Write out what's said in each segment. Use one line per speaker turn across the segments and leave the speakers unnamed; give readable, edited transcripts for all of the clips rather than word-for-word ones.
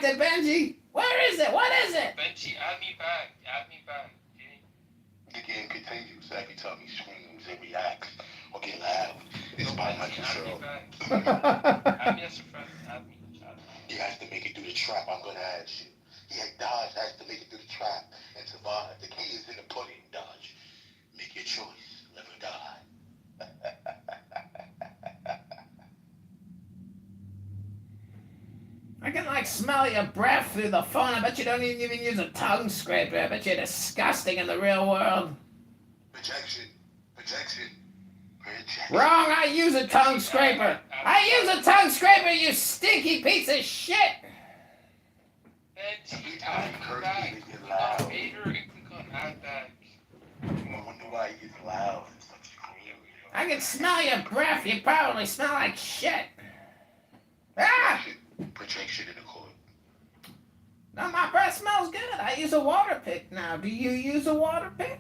it, Benji. Where is it? What is it?
Benji, add me back. Add me back.
The game continues every time he screams and reacts or get loud. It's
No,
by
Benji,
Michael
add me
Cero.
back. Add me as a friend. Add me. Add me.
He has to make it through the trap. I'm gonna add you. He had Dodge has to make it through the trap and survive. The key is in the pudding, Dodge. Make your choice. Live or die.
I can like smell your breath through the phone. I bet you don't even use a tongue scraper. I bet you're disgusting in the real world.
Projection. Projection.
Wrong, I use a tongue scraper. I use a tongue scraper, you stinky piece of shit.
Benji, add me back. Click on Vader and click on add back.
I wonder why he gets loud and such scream.
I can smell your breath. You probably smell like shit. Ah!
Projection in the court.
No, my breath smells good. I use a water pick now. Do you use a water pick?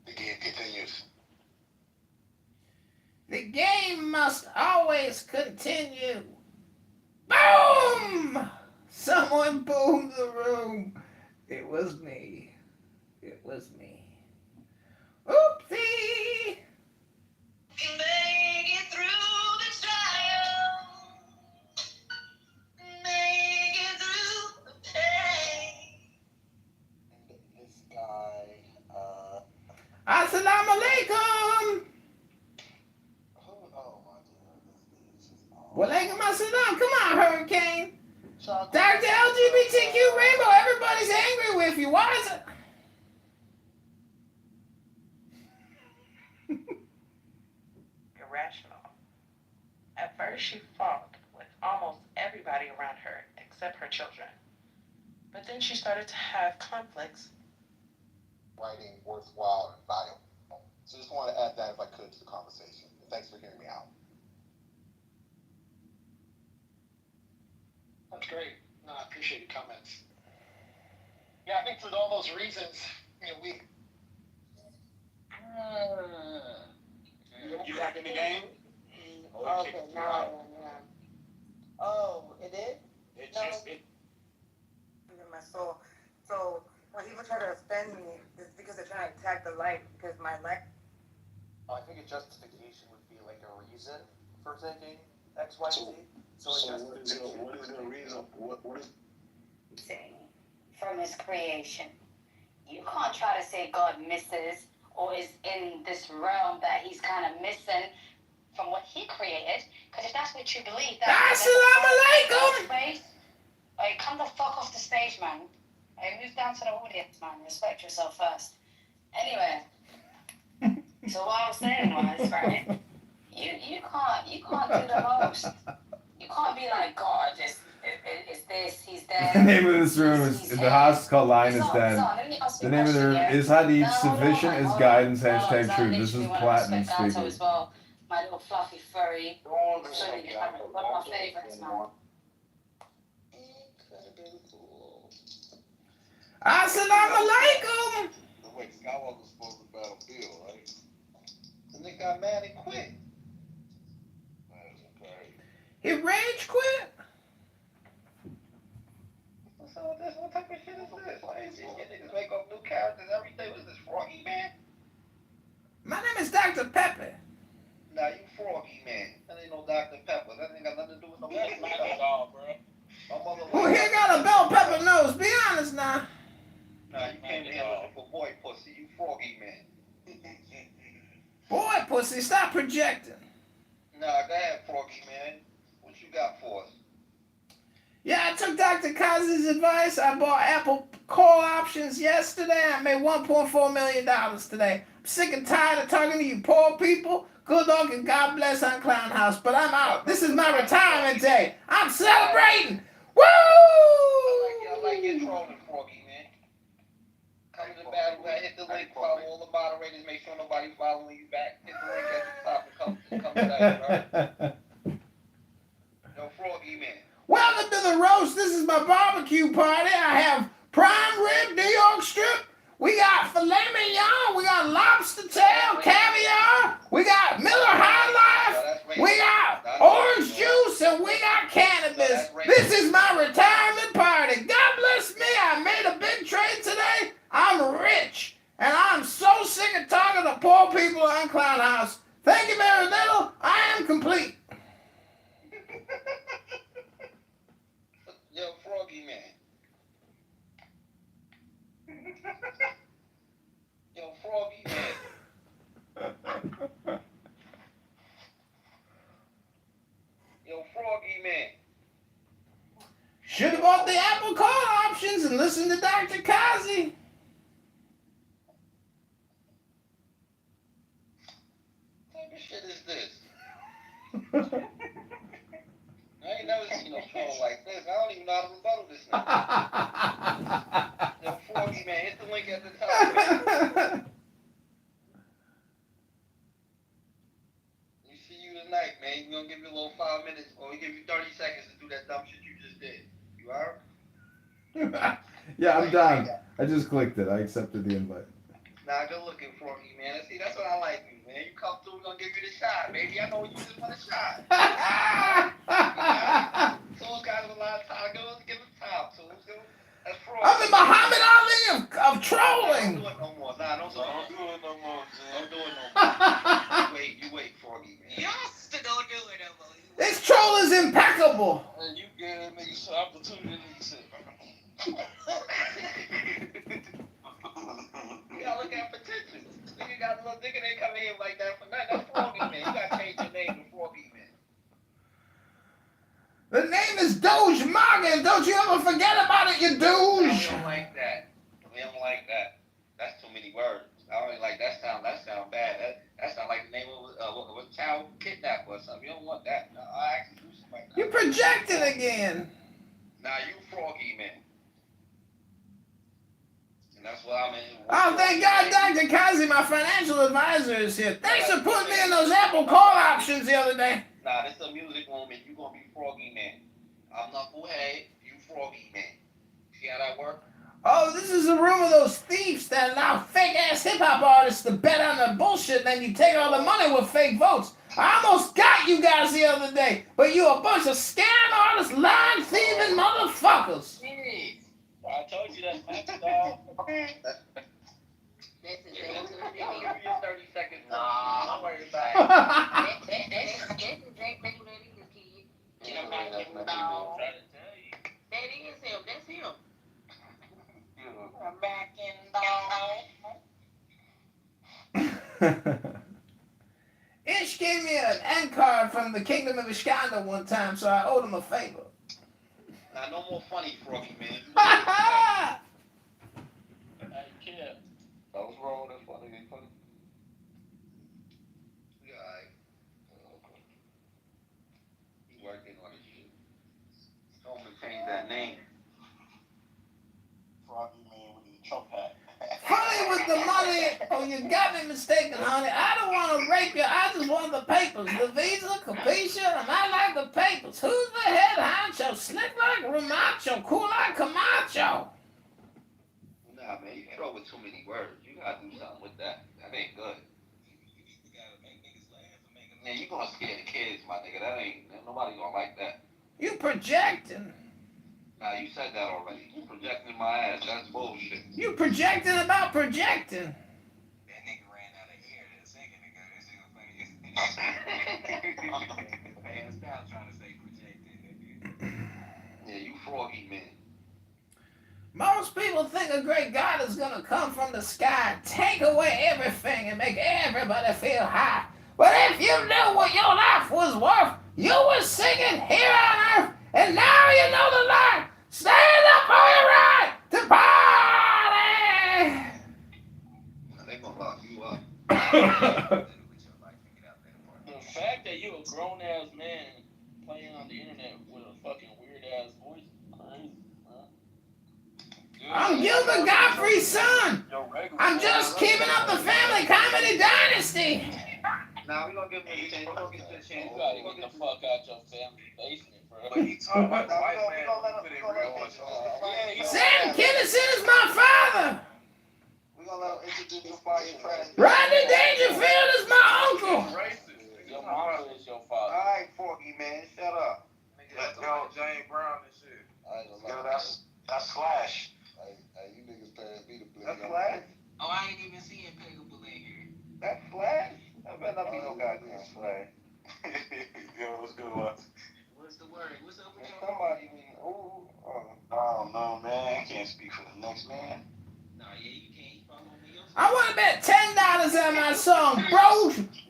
The game continues.
The game must always continue. Boom! Someone boomed the room. It was me. It was me. Oopsie!
Make it through the trial. Make it through the pain.
This guy,
Assalamu alaikum!
oh my God, this is
Walaikum assalam. Come on, Hurricane. Dr. LGBTQ Rainbow, everybody's angry with you. Why is it?
Irrational. At first, she fought with almost everybody around her except her children. But then she started to have conflicts.
writing worthwhile and valuable. So just want to add that if I could to the conversation. Thanks for hearing me out.
That's great. No, I appreciate your comments. Yeah, I think for all those reasons, we. You back in the game?
Okay, now I am, yeah. Oh, it did?
It
No.
just it.
In my soul. So when people try to offend me, it's because they're trying to attack the light, because my light.
I think a justification would be like a reason for thinking X, Y, Z. So
what is the reason? What is
from his creation? You can't try to say God misses or is in this realm that he's kind of missing from what he created, because if that's what you believe,
Assalamu alaikum!
Like, come the fuck off the stage, man. Like, move down to the audience, man. Respect yourself first. Anyway, so what I was saying was, right? You can't do the most. You can't be like, God, it's this, he's there.
The name of this room is the house is called Lioness Den. The name of the room is Hadith, sufficient is guidance, hashtag truth. This is Platinum speaking.
As well. My little fluffy furry. One of my favorites, man.
Assalamu alaikum!
Wait, Skywalker's supposed to battle Bill, right? And they got mad and quit. That's okay.
He rage quit?
So what type of shit is this? Why is it? You niggas make up new characters every day. What is this, Froggy Man?
My name is Dr. Pepper.
Nah, you Froggy Man. That ain't no Dr. Pepper. That ain't got nothing to do with no
That's
Dr.
my
Pepper.
dog, bro.
My mother
Who here got a bell pepper nose? Be honest now.
Nah, you came here looking for boy pussy. You Froggy Man.
Boy, pussy, stop projecting.
Nah, go ahead, Froggy Man. What you got for us?
Yeah, I took Dr. Kazi's advice. I bought Apple call options yesterday. I made $1.4 million today. I'm sick and tired of talking to you poor people. Good luck and God bless on Clown House, but I'm out. This is my retirement day. I'm celebrating. Woo!
I like your trolling, Froggy Man. Come to the battle, hit the link, follow all the moderators, make sure nobody's following you back. Hit the link at the top and come to that, alright? Yo, Froggy Man.
Welcome to the roast. This is my barbecue party. I have prime rib, New York strip. We got filet mignon. We got lobster tail, caviar. We got Miller High Life. We got orange juice, and we got
Froggy Man.
Should have bought the Apple Card options and listened to Dr. Kazi.
What type of shit is this? I ain't never seen a troll like this. I don't even know how to rebuttal this nigga. Yo, Froggy Man, hit the link at the top, man. We see you tonight, man. We're gonna give you a little 5 minutes, or we give you 30 seconds to do that dumb shit you just did. You are?
Yeah, I'm done. I just clicked it. I accepted the invite.
Nah, good looking, Froggy Man. See, that's what I like you, man. You come through, we're gonna give you the shot, baby. I know you just want a shot. Tools got a lot of time. Give him time, Tools. That's Froggy.
I'm the Muhammad Ali of
Don't
trolling.
do it no more. Nah, don't do it no more. Don't do it no more. You wait, Froggy Man.
Y'all still don't do it no more.
This troll is impeccable.
And you give niggas some opportunity to sit.
You gotta look at potential. Nigga got a little nigga ain't coming in like that for nothing. That's Froggy Man. You gotta change your name to Froggy Man.
The name is Doge Morgan. Don't you ever forget about it, you
We
douche.
don't like that. We don't like that. That's too many words. I don't like that. Sound bad. That sound like the name of a child kidnapper or something. You don't want that. No, I actually do something like that.
You projected again.
Nah, you Froggy Man. And that's what I'm in.
Oh, thank God Dr. Kazi, my financial advisor, is here. Thanks for putting me in those Apple Call options the other day.
Nah, this is a music room and you gonna be Froggy Man. I'm Knucklehead, you Froggy Man. See how that work?
Oh, this is a room of those thieves that allow fake-ass hip-hop artists to bet on their bullshit, and then you take all the money with fake votes. I almost got you guys the other day, but you a bunch of scam artists, lying, thieving motherfuckers.
I told you that's my dog.
This is
Give
it.
you 30 seconds.
Nah.
Don't worry about it.
This is exactly what it is, kid. Get him back in the dog.
Trying to tell you.
That is him. That's him.
Yeah.
I'm back in dog.
Ish gave me an end card from the Kingdom of Iskandar one time, so I owed him a favor.
Now, no more funny, Froggy Man.
Ha
I can't. That was wrong. That's funny. Ain't funny. Yeah, okay. He working on his shit. Don't change that name.
Froggy Man with his Trump hat.
Honey with the money. Oh, you got me mistaken, honey. I don't want to rape you. I just want the papers. The visa, capisha, and I like the papers. Who's the head honcho? Slick like Ramacho, cool like Camacho.
Nah, man, you throw with too many words. You gotta do something with that. That ain't good. You gotta make niggas laugh and make them. Man, you gonna scare the kids, my nigga. That ain't nobody gonna like that.
You projecting.
Nah, you said that already. You projecting my ass. That's bullshit.
You projecting about projecting.
That nigga ran out of air that second ago. That shit was funny. Man, stop trying to say projected.
Yeah, you Froggy Man.
Most people think a great God is gonna come from the sky, take away everything, and make everybody feel high. But if you knew what your life was worth, you were singing here on earth, and now you know the line. Stand up for your right to party.
They gonna lock you up.
The fact that you a grown ass man playing on the internet with a fucking weird ass voice, crazy, huh?
I'm Gilbert Gottfried's son. I'm just keeping up the family comedy dynasty.
Nah, we gonna give him a chance. We gonna get to the chance.
You gotta get the fuck out your family basement, bro.
But he talking about the white man.
Sam Kinison is my father.
We gonna let him introduce the fire trash.
Rodney Dangerfield is my uncle.
Your mama is your father.
Alright, Froggy Man, shut up.
Let's go, James Brown and shit.
Yo, that's Flash. Hey, you niggas parents be the blame.
That's Flash?
Oh, I ain't even seeing Peggable in here.
That's Flash? That better not be no goddamn Flash.
Yo, what's good, what?
What's the word? What's up with your
Somebody, ooh,
I don't know, man. I can't speak for the next man.
No, yeah, you can't follow me.
I want to bet $10 on my song,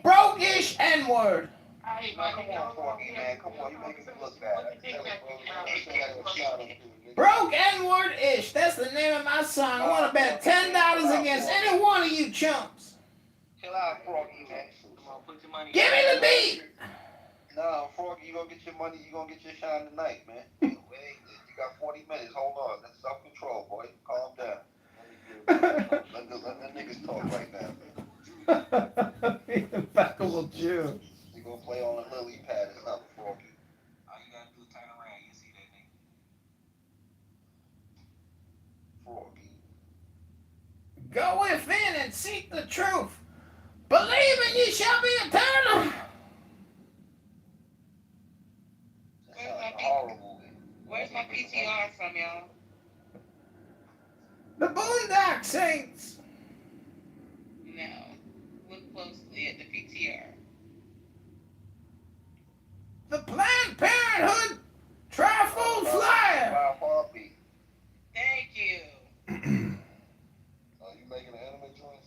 Broke-ish N-word.
I
man. Come on, Froggy, man. Come on, you making me look bad. I can tell you, bro. You still got a shot on you, nigga.
Broke N-word ish. That's the name of my song. I want to bet $10 against any one of you chumps.
Chill out, Froggy, man.
Come on, put your money.
Give me the beat.
Nah, Froggy, you gonna get your money. You gonna get your shine tonight, man. Wait, you got 40 minutes. Hold on. That's self-control, boy. Calm down. Let the niggas talk right now, man.
Impeccable Jew.
You gonna play on a lily pad or something, Froggy.
All you gotta do is turn around. You see that nigga.
Froggy.
Go within and seek the truth. Believe and ye shall be eternal.
That sounds like a horror movie.
Where's my PTR from, y'all?
The Boondock Saints.
No. Look closely at the PTR.
The Planned Parenthood Trifold Flyer.
Wow, Barbie.
Thank you.
Are you making an anime joint?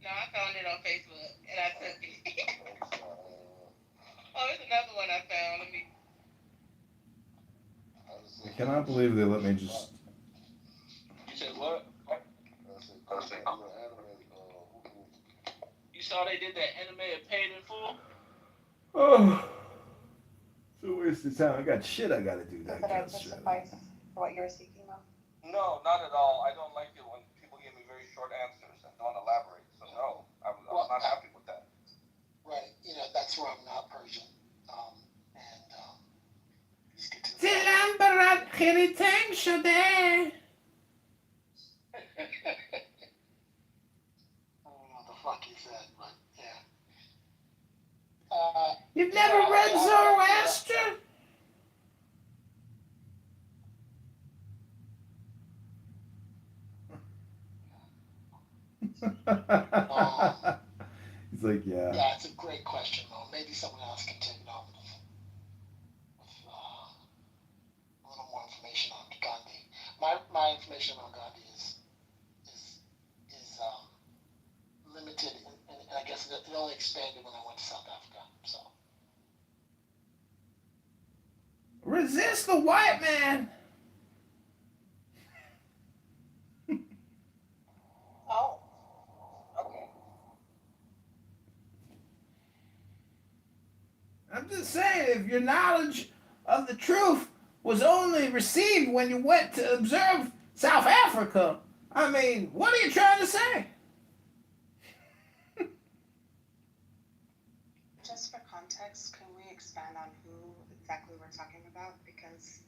No, I found it on Facebook and I took it. Oh, there's another one I found. Let me.
I cannot believe they let me just.
You said what? You saw they did that anime of Paid in Full?
Oh. It's a waste of time. I got shit I gotta do.
Does that answer suffice for what you were seeking, though?
No, not at all. I don't like it when people give me very short answers and don't elaborate. So no, I was not happy with that.
Right, you know, that's where I'm not Persian. Just get to the
Tilambarat Khiritang Shade.
I don't know what the fuck he said, but yeah.
You've never read Zoroaster?
He's like, yeah.
Yeah, it's a great question, though. Maybe someone else can take it on with a little more information on Gandhi. My information on Gandhi is limited, and I guess it only expanded when I went to South Africa. So
Resist the white man.
Oh. Okay.
I'm just saying, if your knowledge of the truth was only received when you went to observe South Africa, I mean, what are you trying to say?
Just for context, can we expand on who exactly we're talking about? Because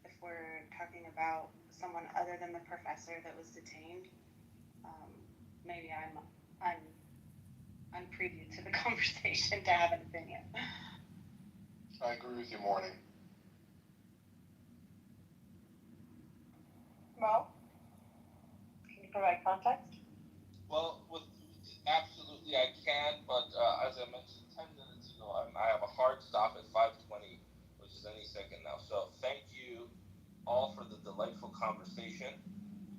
if we're talking about someone other than the professor that was detained, maybe I'm preview to the conversation to have an opinion.
I agree with you, Morning.
Well, can you provide context?
Well, absolutely I can, but as I mentioned 10 minutes ago, I have a hard stop at 5:20, which is any second now. So thank you all for the delightful conversation.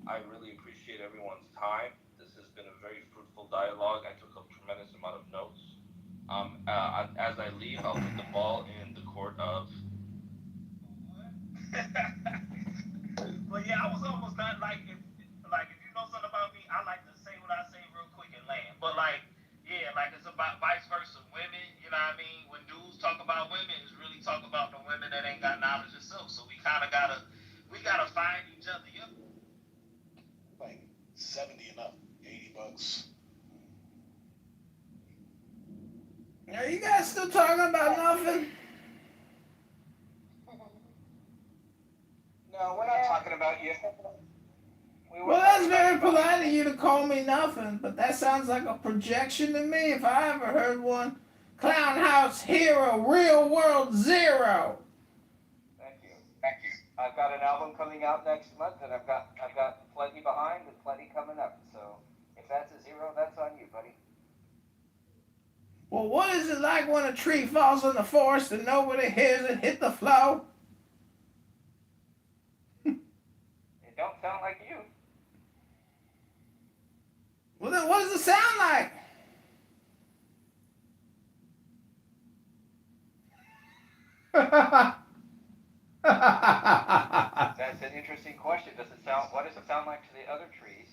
I really appreciate everyone's time. This has been a very fruitful dialogue. I took a tremendous amount of notes. As I leave, I'll put the ball in the court of.
But yeah, I was almost done. Like if you know something about me, I like to say what I say real quick and land. But like, yeah, like it's about vice versa. Women, you know what I mean? When dudes talk about women, it's really talk about the women that ain't got knowledge themselves. So we gotta find each other. Yep.
Like 70 and up, $80.
Are you guys still talking about nothing?
No, we're not talking about you.
Well, that's very polite of you to call me nothing, but that sounds like a projection to me if I ever heard one. Clown House Hero, Real World Zero.
Thank you. I've got an album coming out next month, and I've got plenty behind and plenty coming up. So if that's a zero, that's on you, buddy.
Well, what is it like when a tree falls in the forest and nobody hears it hit the floor?
It don't sound like you.
Well, then what does it sound like?
That's an interesting question. What does it sound like to the other trees?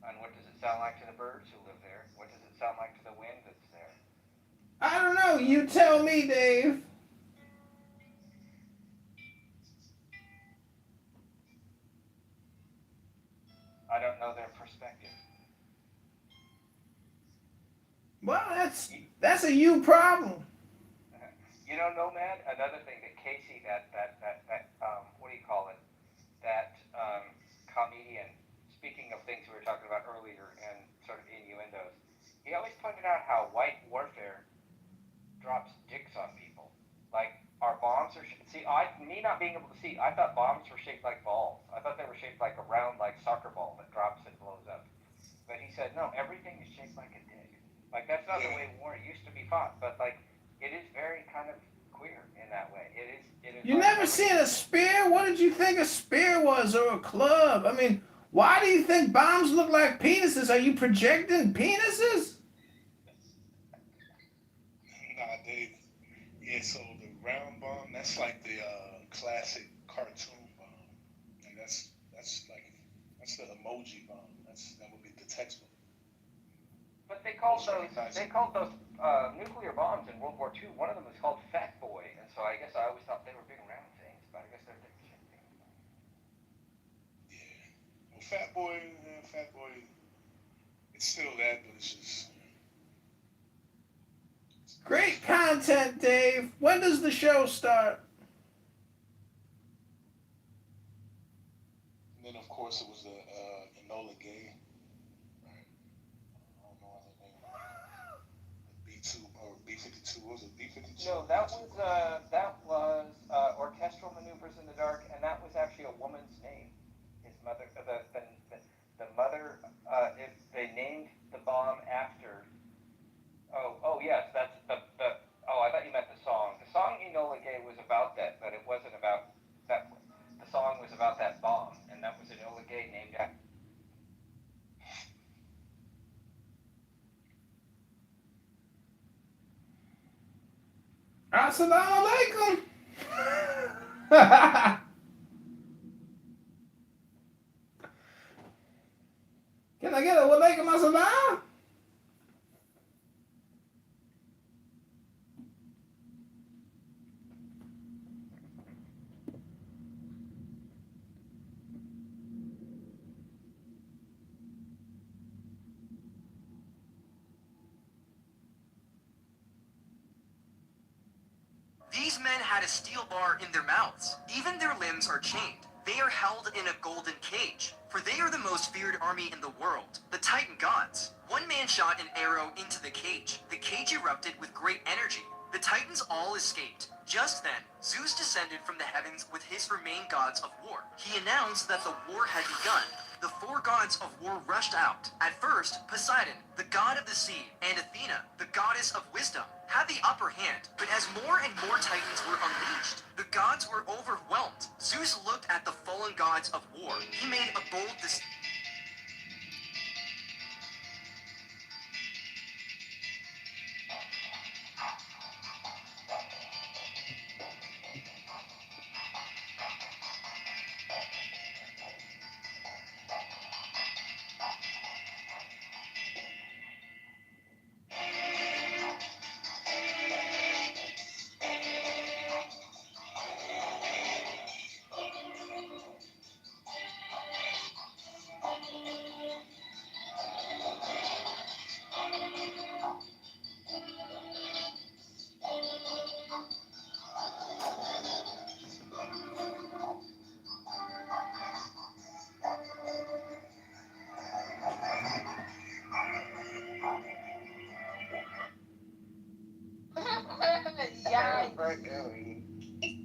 And what does it sound like to the birds who live there? What does it sound like to the wind that's there?
I don't know. You tell me, Dave.
I don't know their perspective.
Well, that's a you problem.
You know, Nomad, another thing that Casey, that what do you call it? That comedian, speaking of things we were talking about earlier and sort of innuendos, he always pointed out how white warfare drops dicks on people. Like, our bombs are, me not being able to see, I thought bombs were shaped like balls. I thought they were shaped like a round, like soccer ball that drops and blows up. But he said, no, everything is shaped like a dick. Like, that's not the way war used to be fought, but like, it is very kind of queer in that way. It is.
You
like
never seen a spear? What did you think a spear was, or a club? I mean, why do you think bombs look like penises? Are you projecting penises?
Nah, Dave. Yeah, so the round bomb, that's like the classic cartoon bomb. And that's the emoji bomb. That would be the textbook.
But they called those nuclear bombs in World War II. One of them was called Fat Boy, and so I guess I always thought they were big round things, but I guess they're different things.
Yeah. Well, Fat Boy, it's still that, but it's just.
Great content, Dave. When does the show start?
And then, of course, it was the Enola Gay. Right? I don't know her name. B2 or B52. What was it? B52?
No, that was Orchestral Maneuvers in the Dark, and that was actually a woman's name. His mother, the mother, they named the bomb after. Oh yes, that's the. Oh, I thought you meant the song. The song Enola Gay was about that, but it wasn't about that. The song was about that bomb, and that was Enola Gay named after.
Assalamu alaikum. Can I get a walaikum assalam?
These men had a steel bar in their mouths. Even their limbs are chained. They are held in a golden cage, for they are the most feared army in the world, the Titan gods. One man shot an arrow into the cage. The cage erupted with great energy. The Titans all escaped. Just then, Zeus descended from the heavens with his remain gods of war. He announced that the war had begun. The four gods of war rushed out. At first, Poseidon, the god of the sea, and Athena, the goddess of wisdom, had the upper hand. But as more and more Titans were unleashed, the gods were overwhelmed. Zeus looked at the fallen gods of war. He made a bold decision.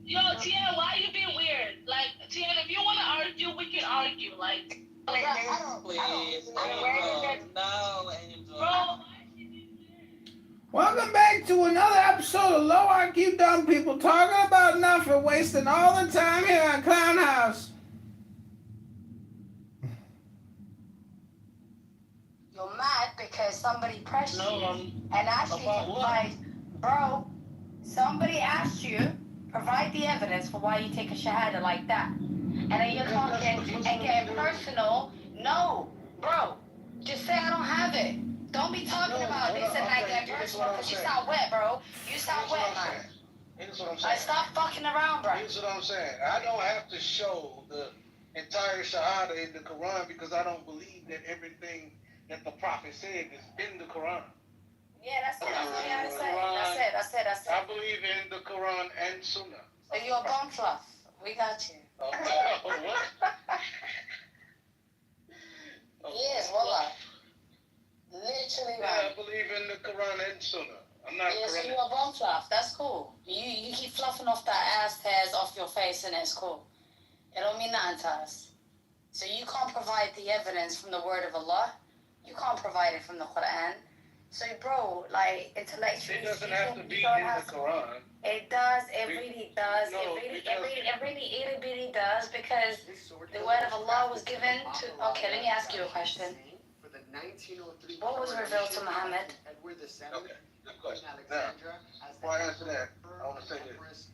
Yo, Tiana, why you being weird? Like, Tiana, if you want to argue, we can argue. Like,
Please, no, Angel.
bro.
Welcome back to another episode of Low IQ Dumb People talking about nothing, wasting all the time here on Clown House.
You're mad because somebody pressed you and asked you
About
to
what?
provide, bro. Somebody asked you provide provide the evidence for why you take a shahada like that. And then you're talking and getting personal. No, bro, just say I don't have it. Don't be talking about this and that getting personal because you sound wet, bro. You sound wet, man.
Here's what I'm
Like,
saying.
stop fucking around, bro.
Here's what I'm saying. I don't have to show the entire Shahada in the Quran because I don't believe that everything that the Prophet said is in the Quran.
Yeah, that's it. That's all you had to say. That's it.
I believe in the Quran and Sunnah.
So you're a bum fluff. We got you.
What?
Yes, wallah. Literally,
Yeah,
man.
I believe in the Quran and Sunnah. I'm not
Yes,
correct.
you're a bum fluff. That's cool. You keep fluffing off that ass hairs off your face and it's cool. It don't mean nothing to us. So you can't provide the evidence from the word of Allah. You can't provide it from the Quran. So, bro, like, intellectually
It doesn't have to be
you don't
in
have
the Quran.
It does. It really does.
No,
It really does because the word of Allah was given to. Okay, let me ask you a question. What was revealed to Muhammad?
Okay, good question. Now, before I answer that, I want to say this.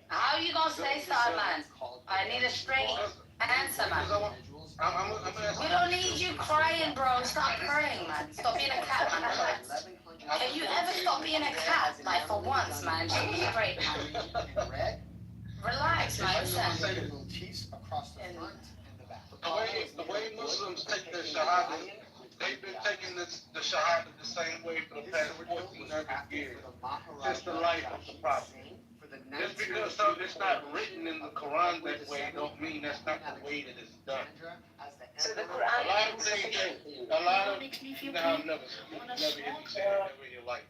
How you gonna say something, man? I need a straight answer, man.
I'm
We don't need you crying, bro. Stop crying, man. Stop being a cat, man. Relax. Can you ever stop being a cat, like for once, man? Just be great, man. Relax, man. Listen.
The way Muslims take their Shahada, they've been taking the Shahada the same way for the past 1400 years, since the life of the Prophet. Just because it's not written in the Quran that way, don't mean that's not the way that it's done.
So the
A lot
Quran
of things that, never hear me say that ever in your life.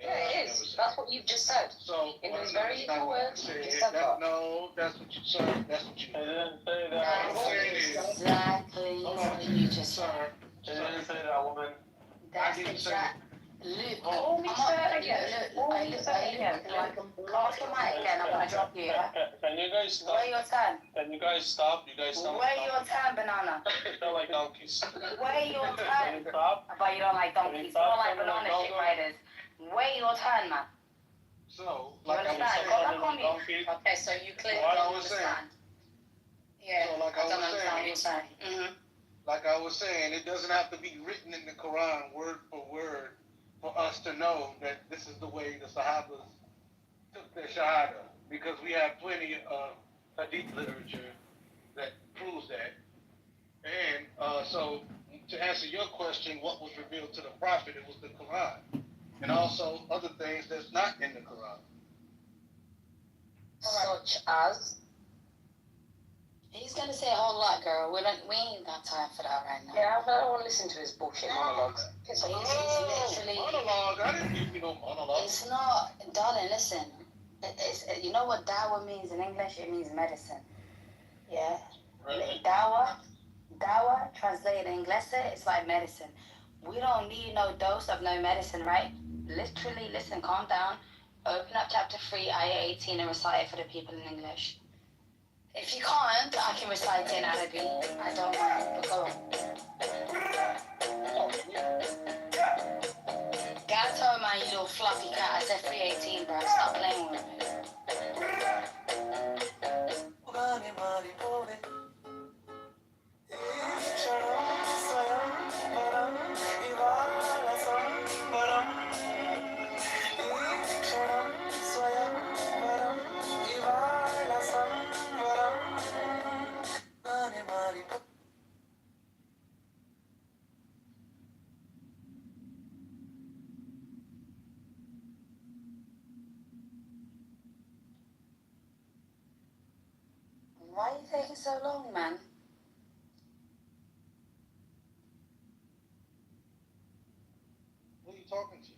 Yeah, it is. That's what you've just said.
So,
In those very equal words, you just said that.
no, that's what you said. That's what you
I didn't say
That's exactly what you just said.
I didn't say that, woman.
That's exactly. Luke, call me sir again. Luke, come off the mic again. I'm gonna drop you. Yeah?
Can you guys stop?
Where your turn?
Can you guys stop? You guys sound
Where your turn, banana?
You sound like donkeys.
Where your
Can
turn?
you stop?
But you don't like donkeys. You don't like banana shit riders. Where your turn, man?
So,
You
like I was
understand? Go
saying,
back on me. Okay, so you clearly
What I
don't
was saying.
understand. Yeah,
So, like
I
I
don't
was
understand what you're saying.
like I was saying, it doesn't have to be written in the Quran word for word for us to know that this is the way the Sahabas took their Shahada, because we have plenty of hadith literature that proves that. And so, to answer your question, what was revealed to the Prophet, it was the Quran. And also other things that's not in the Quran.
Such as? He's gonna say a whole lot, girl. We ain't got time for that right now. Yeah, I don't want to listen to his bullshit monologues. He's literally.
Monologue? I didn't give you no monologue.
It's not, darling. Listen, it's you know what dawa means in English? It means medicine. Yeah.
Really?
Dawa, translated in English, it's like medicine. We don't need no dose of no medicine, right? Literally, listen, calm down. Open up chapter 3, ayah 18, and recite it for the people in English. If you can't, I can recite it in Arabic. I don't mind, but go on. Gato, man, you little fluffy cat. I said 318, bro. Stop playing with me. Why are you taking so long, man?
Who are you talking to?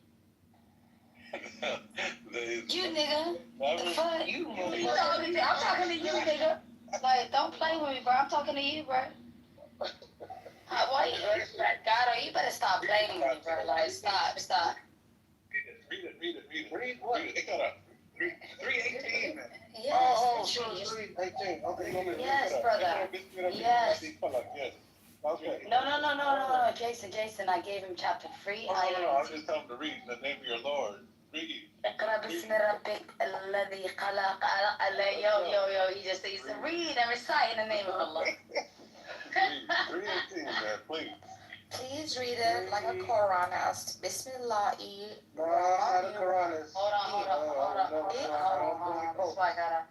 You nigga. The fuck? You talking to? I'm talking to you, nigga. Like, don't play with me, bro. I'm talking to you, bro. Why you? God, you better stop playing with me, bro. Like, stop.
Read it. Read what? It got a 318.
Yes,
So it's 318. Okay,
yes, brother. Yes.
Okay.
No. Jason, I gave him chapter 3.
I was just telling him to read in the name of your Lord. Read.
اقرأ باسم ربك الذي خلق. Yo, he just says, read and recite in the name of Allah.
Read it to you, man, please.
Please read it like a Quranist. Bismillahi.
No, not a Quran is.
Hold on. That's why I gotta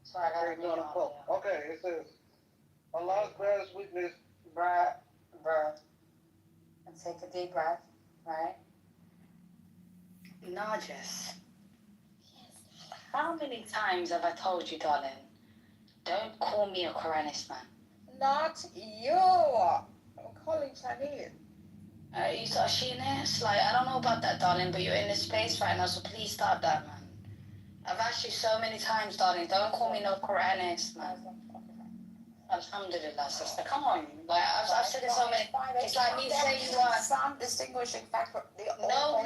It's
read
not a
all
quote.
that.
Okay, it says, Allah's greatest weakness.
Bruh. And take a deep breath, right? Nargis. How many times have I told you, darling? Don't call me a Quranist, man.
Not you. I'm calling Chinese.
You start Sheeness? Like, I don't know about that, darling, but you're in this space right now, so please stop that, man. I've asked you so many times, darling, don't call me no Quranist, man. Alhamdulillah, sister. Come on. Like, I've said it so many times. It's like me saying you are...
Some distinguishing factor.
No.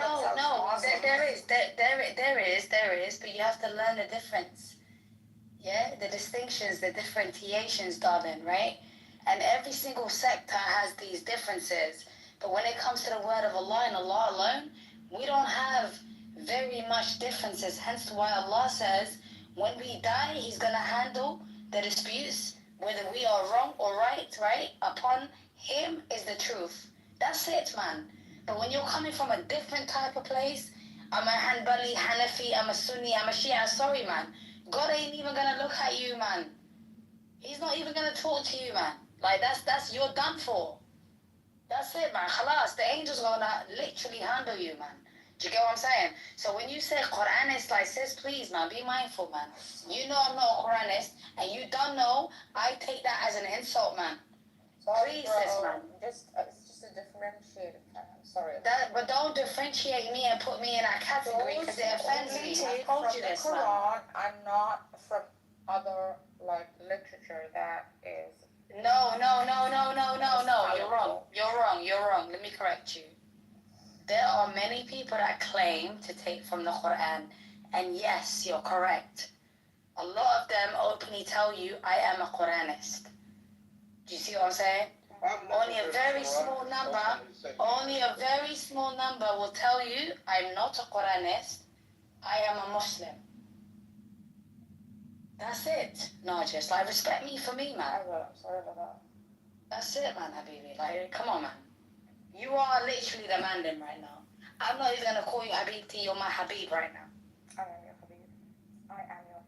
There is, but you have to learn the difference. Yeah? The distinctions, the differentiations, darling, right? And every single sector has these differences. But when it comes to the word of Allah and Allah alone, we don't have very much differences. Hence why Allah says, when we die, He's going to handle the disputes, whether we are wrong or right? Upon Him is the truth. That's it, man. But when you're coming from a different type of place, I'm a Hanbali, Hanafi, I'm a Sunni, I'm a Shia, sorry, man. God ain't even going to look at you, man. He's not even going to talk to you, man. Like, that's you're done for. That's it, man. Khalas, the angels are going to literally handle you, man. Do you get what I'm saying? So when you say Quranist, like, sis, please, man, be mindful, man. You know I'm not a Quranist, and you don't know, I take that as an insult, man.
Sorry,
Please, sis, man.
It's just a differentiated kind. I'm sorry.
But don't differentiate me and put me in that category because it offends me. I told you this, man.
Quran and not from other, like, literature that is...
No. You're wrong. Let me correct you. There are many people that claim to take from the Quran, and yes, you're correct. A lot of them openly tell you, I am a Quranist. Do you see what I'm saying? Only a very small number will tell you, I'm not a Quranist, I am a Muslim. That's it. No, just like, respect me for me, man.
I'm sorry about that.
That's it, man, Habibi. Like, come on, man. You are literally the man then right now. I'm not even going to call you Habibti, you're my Habib right now.
I am your Habib. I am your...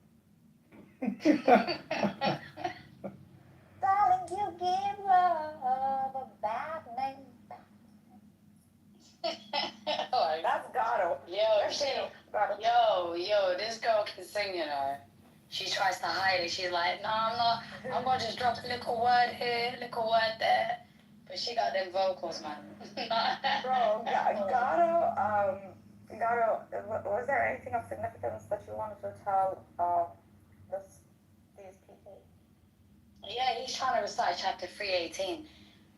Darling, you give love a bad name. That's Gato.
Yo, this girl can sing, you know. She tries to hide it. She's like, no, I'm not. I'm going to just drop a little word here, little word there. But she got them vocals, man.
Bro, Gato, was there anything of significance that you wanted to tell these people?
Yeah, he's trying to recite chapter 318.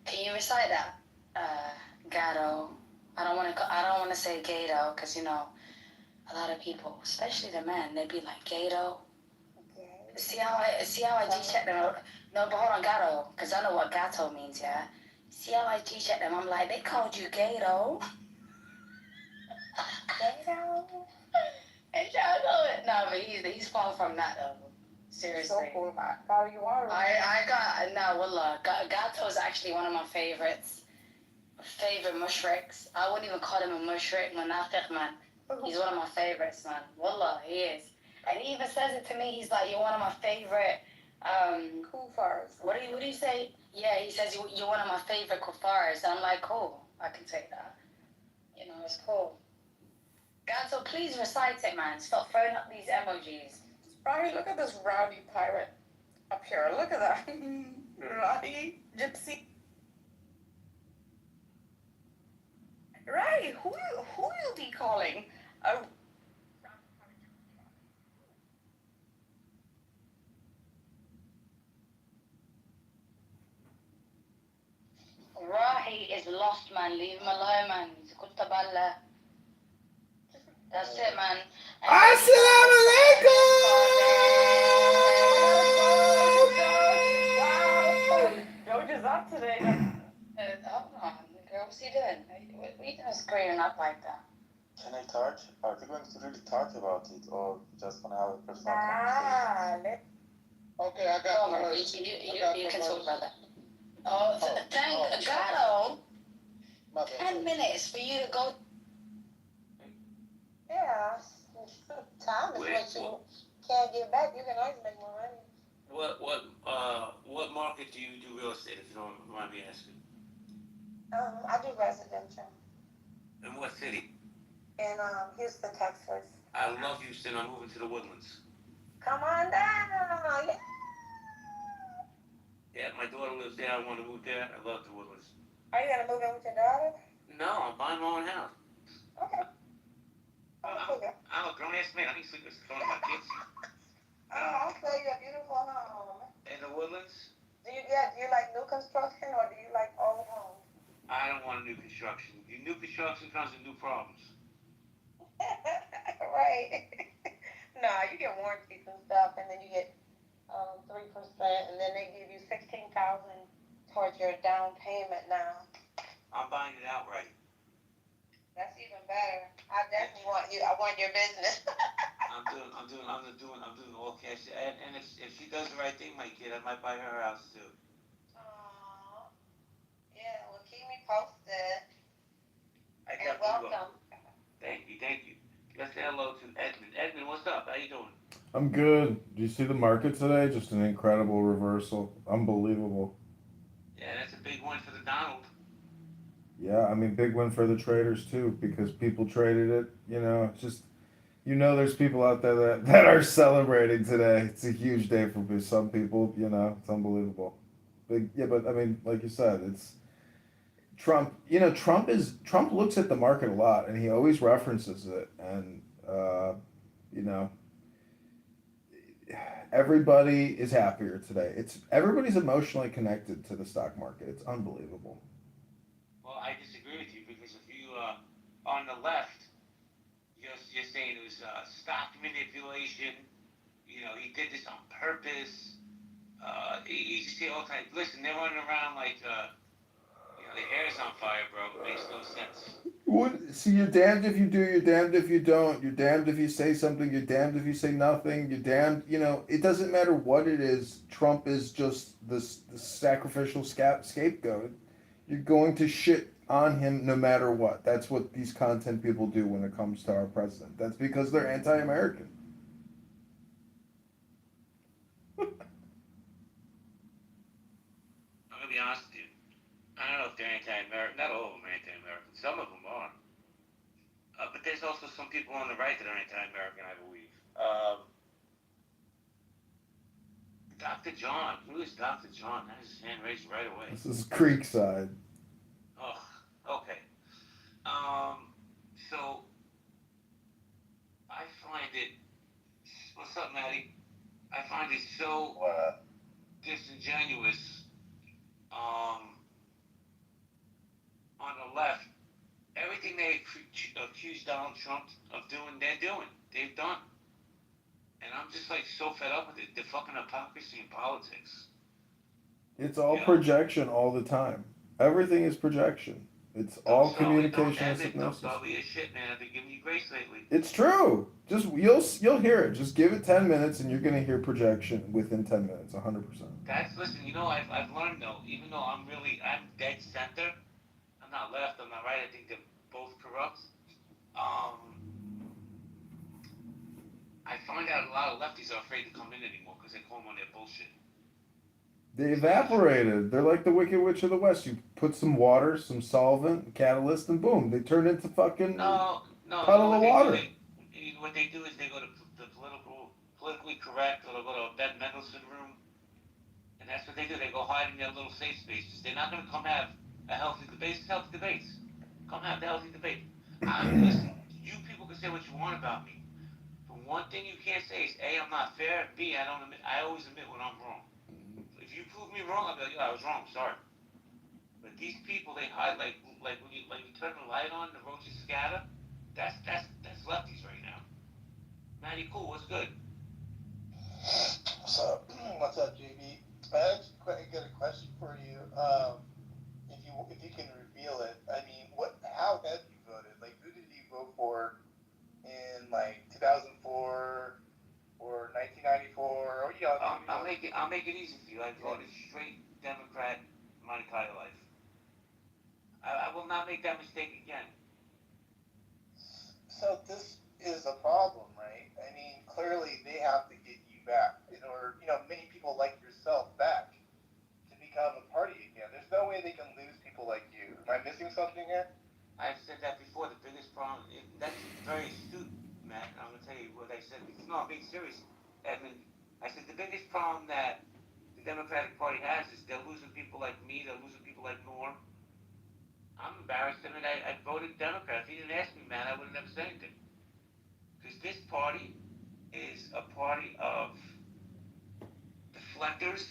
Can you recite that? Gato. I don't want to say Gato, because, you know, a lot of people, especially the men, they be like, Gato. Okay. See how I G-check them? No, but hold on, Gato, because I know what Gato means, yeah? See how I G-check them? I'm like, they called you Gato.
Gato?
And y'all know it. No, but he's far from that, though. Seriously.
So cool, man. Gato, you are.
Wallah. Gato is actually one of my favorite mushriks. I wouldn't even call him a mushrik, munafiq, man. He's one of my favorites, man. Wallah, he is. And he even says it to me. He's like, you're one of my favorite,
Kufars.
What do you say? Yeah, he says you're one of my favorite kuffars. And I'm like, cool, I can take that. You know, it's cool. Gato, please recite it, man. Stop throwing up these emojis.
Right, look at this rowdy pirate up here. Look at that. Rowdy gypsy. Right, who you be calling?
Rahi is lost, man. Leave him alone, man. Kutaballa. That's it, man.
Assalamu alaikum!
Wow. George is up today.
Hold on, girl. What's he doing? What are you doing screaming up like that?
Can I touch? Or the
going to really talk about it, or just gonna have a personal conversation?
Okay, I got
Oh,
the
you can talk about that. Oh, thank God,
My bad.
10 minutes for you to go.
Yeah. Time is what you can't get back. You can always make more money.
What market do you do real estate, if you don't mind me asking?
I do residential
In what city?
in Houston, Texas.
I love Houston. I'm moving to the Woodlands.
Come on down. Yeah.
Yeah, my daughter lives there. I want to move there. I love the Woodlands.
Are you gonna move in with your daughter?
No, I'm buying my own house.
Okay.
I'm a grown ass man. I need to sleep with some of my kids.
I'll show you a beautiful home.
In the Woodlands?
Do you like new construction or do you like old homes?
I don't want a new construction. New construction comes with new problems.
Right. No, you get warranties and stuff, and then you get 3%, and then they give you $16,000 towards your down payment now.
I'm buying it outright.
That's even better. I definitely want you. I want your business.
I'm doing all cash. And if she does the right thing, my kid, I might buy her house too.
Aww. Yeah. Well, keep me posted.
I
And
definitely will.
welcome.
Thank you. Let's say hello to Edmund. Edmund, what's up? How you doing?
I'm good. Do you see the market today? Just an incredible reversal. Unbelievable.
Yeah, that's a big win for the Donald.
Yeah, I mean, big win for the traders too, because people traded it. It's just, there's people out there that are celebrating today. It's a huge day for some people. It's unbelievable. But I mean, like you said, it's Trump. Trump looks at the market a lot, and he always references it, and everybody is happier today. Everybody's emotionally connected to the stock market. It's unbelievable.
Well, I disagree with you because if you on the left, you're saying it was stock manipulation. He did this on purpose. You just say all kinds. Listen, they're running around like the hair's on fire, bro. It makes no sense.
See, you're damned if you do, you're damned if you don't. You're damned if you say something, you're damned if you say nothing. You're damned, it doesn't matter what it is. Trump is just the sacrificial scapegoat. You're going to shit on him no matter what. That's what these content people do when it comes to our president. That's because they're anti-American.
I'm gonna be honest with you. I don't know if they're anti-American. Not all of them are anti-American. Some of them are. But there's also some people on the right that are anti-American, I believe. Dr. John. Who is Dr. John? That is his hand raised right away.
This is Creekside.
Oh, okay. So I find it. What's up, Maddie? I find it so disingenuous. On the left, everything they accuse Donald Trump of doing, they've done. And I'm just so fed up with it. The fucking hypocrisy in politics.
It's all projection all the time. Everything is projection. It's all communication and hypnosis.
Don't be a shit, man. I've been giving you grace lately.
It's true. Just you'll hear it. Just give it 10 minutes, and you're gonna hear projection within 10 minutes, 100%.
Listen. I've learned though. Even though I'm dead center. I'm not left. I'm not right. I think they're both corrupt. I find out a lot of lefties are afraid to come in anymore because they call them on their bullshit.
They evaporated. They're like the Wicked Witch of the West. You put some water, some solvent, catalyst, and boom, they turn into fucking puddle of water.
What they do is they go to the politically correct, or they'll go to a Bette Mendelsohn room, and that's what they do. They go hide in their little safe spaces. They're not going to come have a healthy debate. It's healthy debates. Come have the healthy debate. Listen, you people can say what you want about me. But one thing you can't say is A, I'm not fair. B, I always admit when I'm wrong. If you prove me wrong, I'll be like, I was wrong, sorry. But these people, they hide like when you turn the light on, the roaches scatter. That's lefties right now. Matty, cool. What's good?
What's up, JB? I actually got a question for you. If you can reveal it, I mean, how have you voted? Like, who did you vote for? And
I'll make it easy for you. I've led a straight Democrat my entire life. I will not make that mistake again.
So this is a problem, right? I mean, clearly they have to get you back in order, many people like yourself back to become a party again. There's no way they can lose people like you. Am I missing something here?
I've said that before. The biggest problem, that's very astute, Matt. I'm going to tell you what I said. No, I'm being serious, Edmund. I said the biggest problem that the Democratic Party has is they're losing people like me. They're losing people like Norm. I'm embarrassed. I mean, I voted Democrat. If you didn't ask me, man, I would have never said anything. Because this party is a party of deflectors,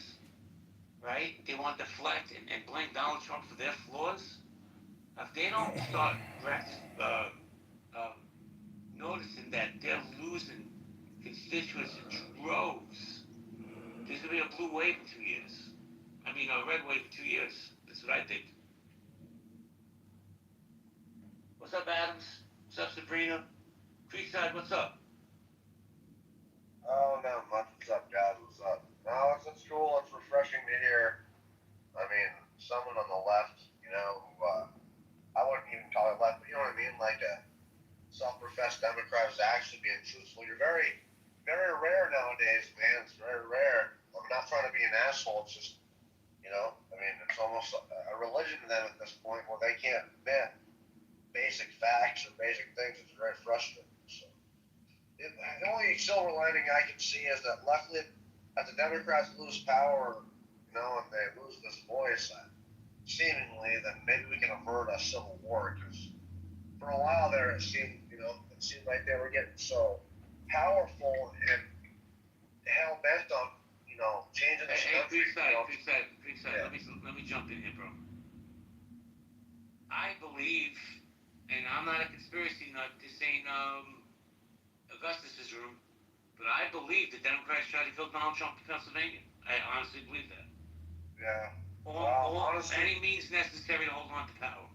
right? They want to deflect and blame Donald Trump for their flaws. If they don't start noticing that they're losing constituents in droves, there's going to be a blue wave in 2 years. I mean, a red wave in 2 years. That's what I think. What's up, Adams? What's up, Sabrina? Creekside, what's up?
Oh, not much. What's up, guys? What's up? No, it's cool. It's refreshing to hear. I mean, someone on the left, who, I wouldn't even call it left, but you know what I mean? Like a self-professed Democrat is actually being truthful. You're very, very rare nowadays, man. It's very rare. I'm not trying to be an asshole. It's just, I mean, it's almost a religion to them at this point where they can't admit basic facts or basic things. It's very frustrating. So, the only silver lining I can see is that luckily, as the Democrats lose power, and they lose this voice, seemingly, then maybe we can avert a civil war. Because for a while there, it seemed like they were getting so powerful and hell bent on, changing this country.
Creekside, let me jump in here, bro. I believe, and I'm not a conspiracy nut, this ain't Augustus's room, but I believe the Democrats tried to kill Donald Trump in Pennsylvania. I honestly believe that.
Yeah.
Honestly, any means necessary to hold on to power.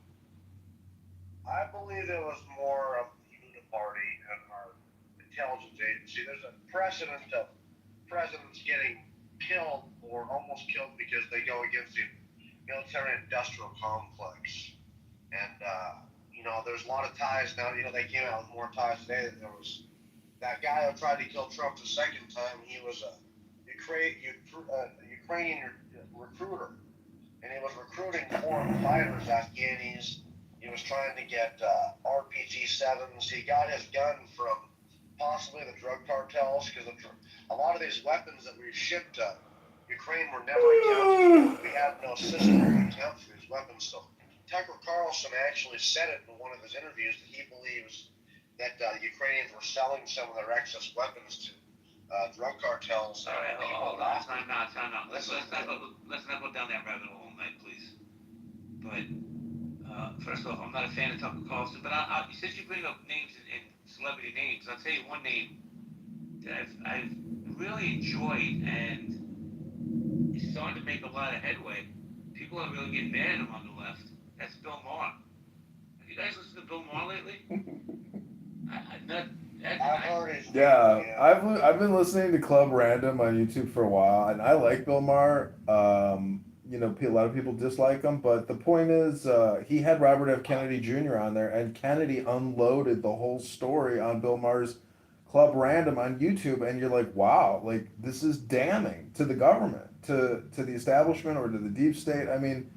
I believe it was more of the Uniparty and our intelligence agency. There's a precedent of presidents getting killed or almost killed because they go against the military-industrial complex. And, there's a lot of ties now. They came out with more ties today. That there was that guy who tried to kill Trump the second time. He was a Ukrainian recruiter. And he was recruiting foreign fighters, Afghanis. He was trying to get RPG-7s. He got his gun from possibly the drug cartels because a lot of these weapons that we shipped to Ukraine were never accounted for. We had no system to account for these weapons. So Tucker Carlson actually said it in one of his interviews that he believes that Ukrainians were selling some of their excess weapons to drug cartels.
All right, hold on. Time out. Let's not go down that rabbit hole all night, please. But first off, I'm not a fan of Tucker Carlson, but since you bring up names and celebrity names, I'll tell you one name that I've really enjoyed and is starting to make a lot of headway. People are really getting mad at him on the left. That's Bill Maher. Have you guys listened to Bill Maher lately?
I've been listening to Club Random on YouTube for a while, and I like Bill Maher. A lot of people dislike him, but the point is, he had Robert F. Kennedy Jr. on there, and Kennedy unloaded the whole story on Bill Maher's Club Random on YouTube, and you're like, wow, like this is damning to the government, to the establishment, or to the deep state. I mean,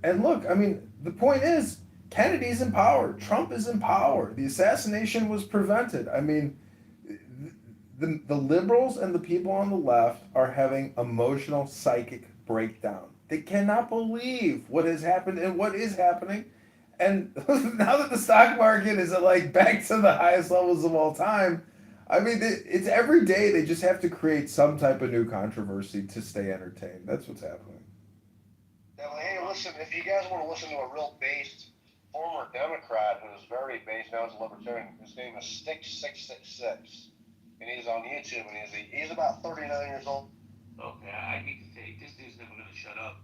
and look, I mean, the point is, Kennedy's in power. Trump is in power. The assassination was prevented. I mean, the liberals and the people on the left are having emotional psychic breakdown. They cannot believe what has happened and what is happening. And now that the stock market is at back to the highest levels of all time, I mean, it's every day they just have to create some type of new controversy to stay entertained. That's what's happening.
Yeah, well, hey, listen, if you guys want to listen to a real based former Democrat who is very based now as a libertarian, his name is Stick666, and he's on YouTube, and he's about 39 years old.
Okay, I need to say, this dude's never gonna shut up.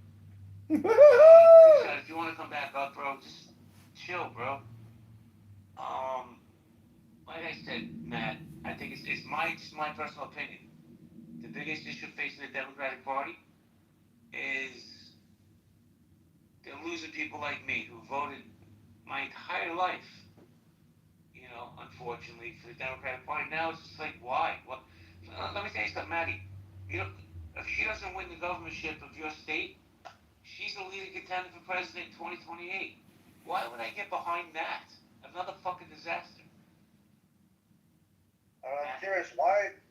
If you want to come back up, bro, just chill, bro. Like I said, Matt, I think it's my personal opinion. The biggest issue facing the Democratic Party is they're losing people like me who voted my entire life, you know, unfortunately, for the Democratic Party. Now it's just like, why? What? Let me tell you something, Maddie. You know, if she doesn't win the governorship of your state, she's the leading contender for president in 2028. Why would I get behind that? Another fucking disaster.
I'm curious,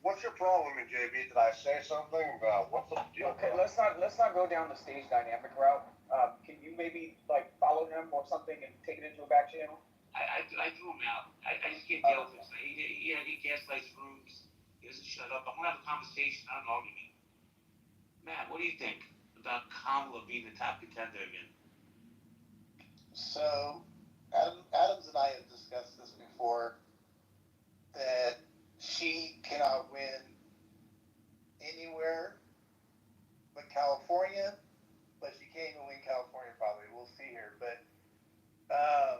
what's your problem, JB? Did I say something about what's the deal?
Okay, let's not go down the stage dynamic route. Can you maybe like follow him or something and take it into a back channel?
I threw him out. I just can't deal with this. He gaslights rooms. He doesn't shut up. I'm gonna have a conversation, not an argument. Matt, what do you think about Kamala being the top contender again?
So, Adams and I have discussed this before, that she cannot win anywhere but California, but she can't even win California probably. We'll see here. But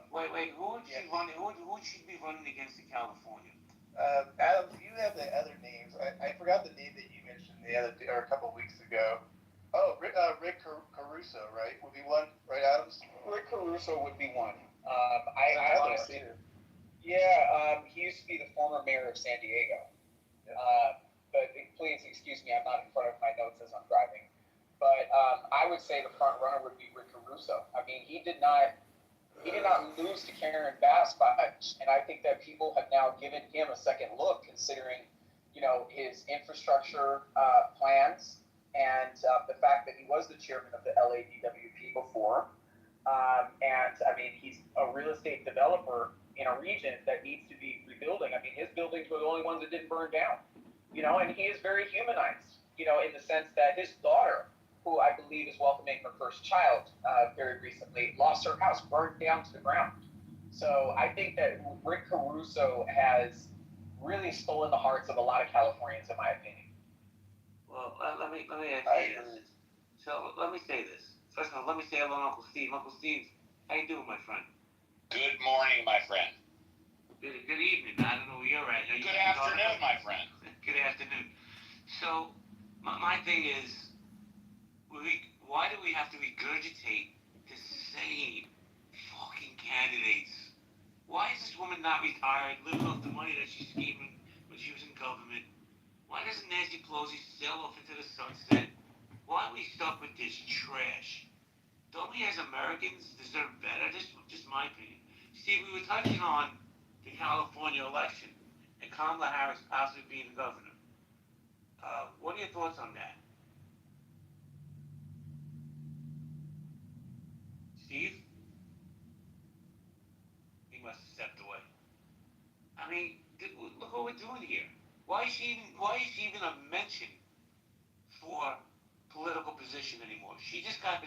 wait, who would she be running against in California?
Adams, you have the other names. I forgot the name that you mentioned the other day, or a couple of weeks ago. Oh, Rick Caruso, right? Would be one, right, Adams?
Rick Caruso would be one.
I honestly,
he used to be the former mayor of San Diego. But please excuse me, I'm not in front of my notes as I'm driving. But I would say the front runner would be Rick Caruso. I mean, he did not lose to Karen Bass by much, and I think that people have now given him a second look, considering, you know, his infrastructure plans and the fact that he was the chairman of the LADWP before. And I mean, he's a real estate developer in a region that needs to be rebuilding. I mean, his buildings were the only ones that didn't burn down, you know, and he is very humanized, you know, in the sense that his daughter, who I believe is welcoming her first child very recently, lost her house, burned down to the ground. So I think that Rick Caruso has really stolen the hearts of a lot of Californians, in my opinion.
Well, let me ask you this. So let me say this. First of all, let me say hello to Uncle Steve. Uncle Steve, how you doing, my friend?
Good morning, my friend.
Good evening. I don't know where you're at.
Good afternoon, my friend.
Good afternoon. So my thing is, why do we have to regurgitate the same fucking candidates? Why is this woman not retired, living off the money that she's given when she was in government? Why doesn't Nancy Pelosi sail off into the sunset? Why are we stuck with this trash? Don't we as Americans deserve better? Just my opinion. Steve, we were touching on the California election and Kamala Harris possibly being the governor. What are your thoughts on that? Steve? He must have stepped away. I mean, look what we're doing here. Why is she even a mention for political position anymore? She just got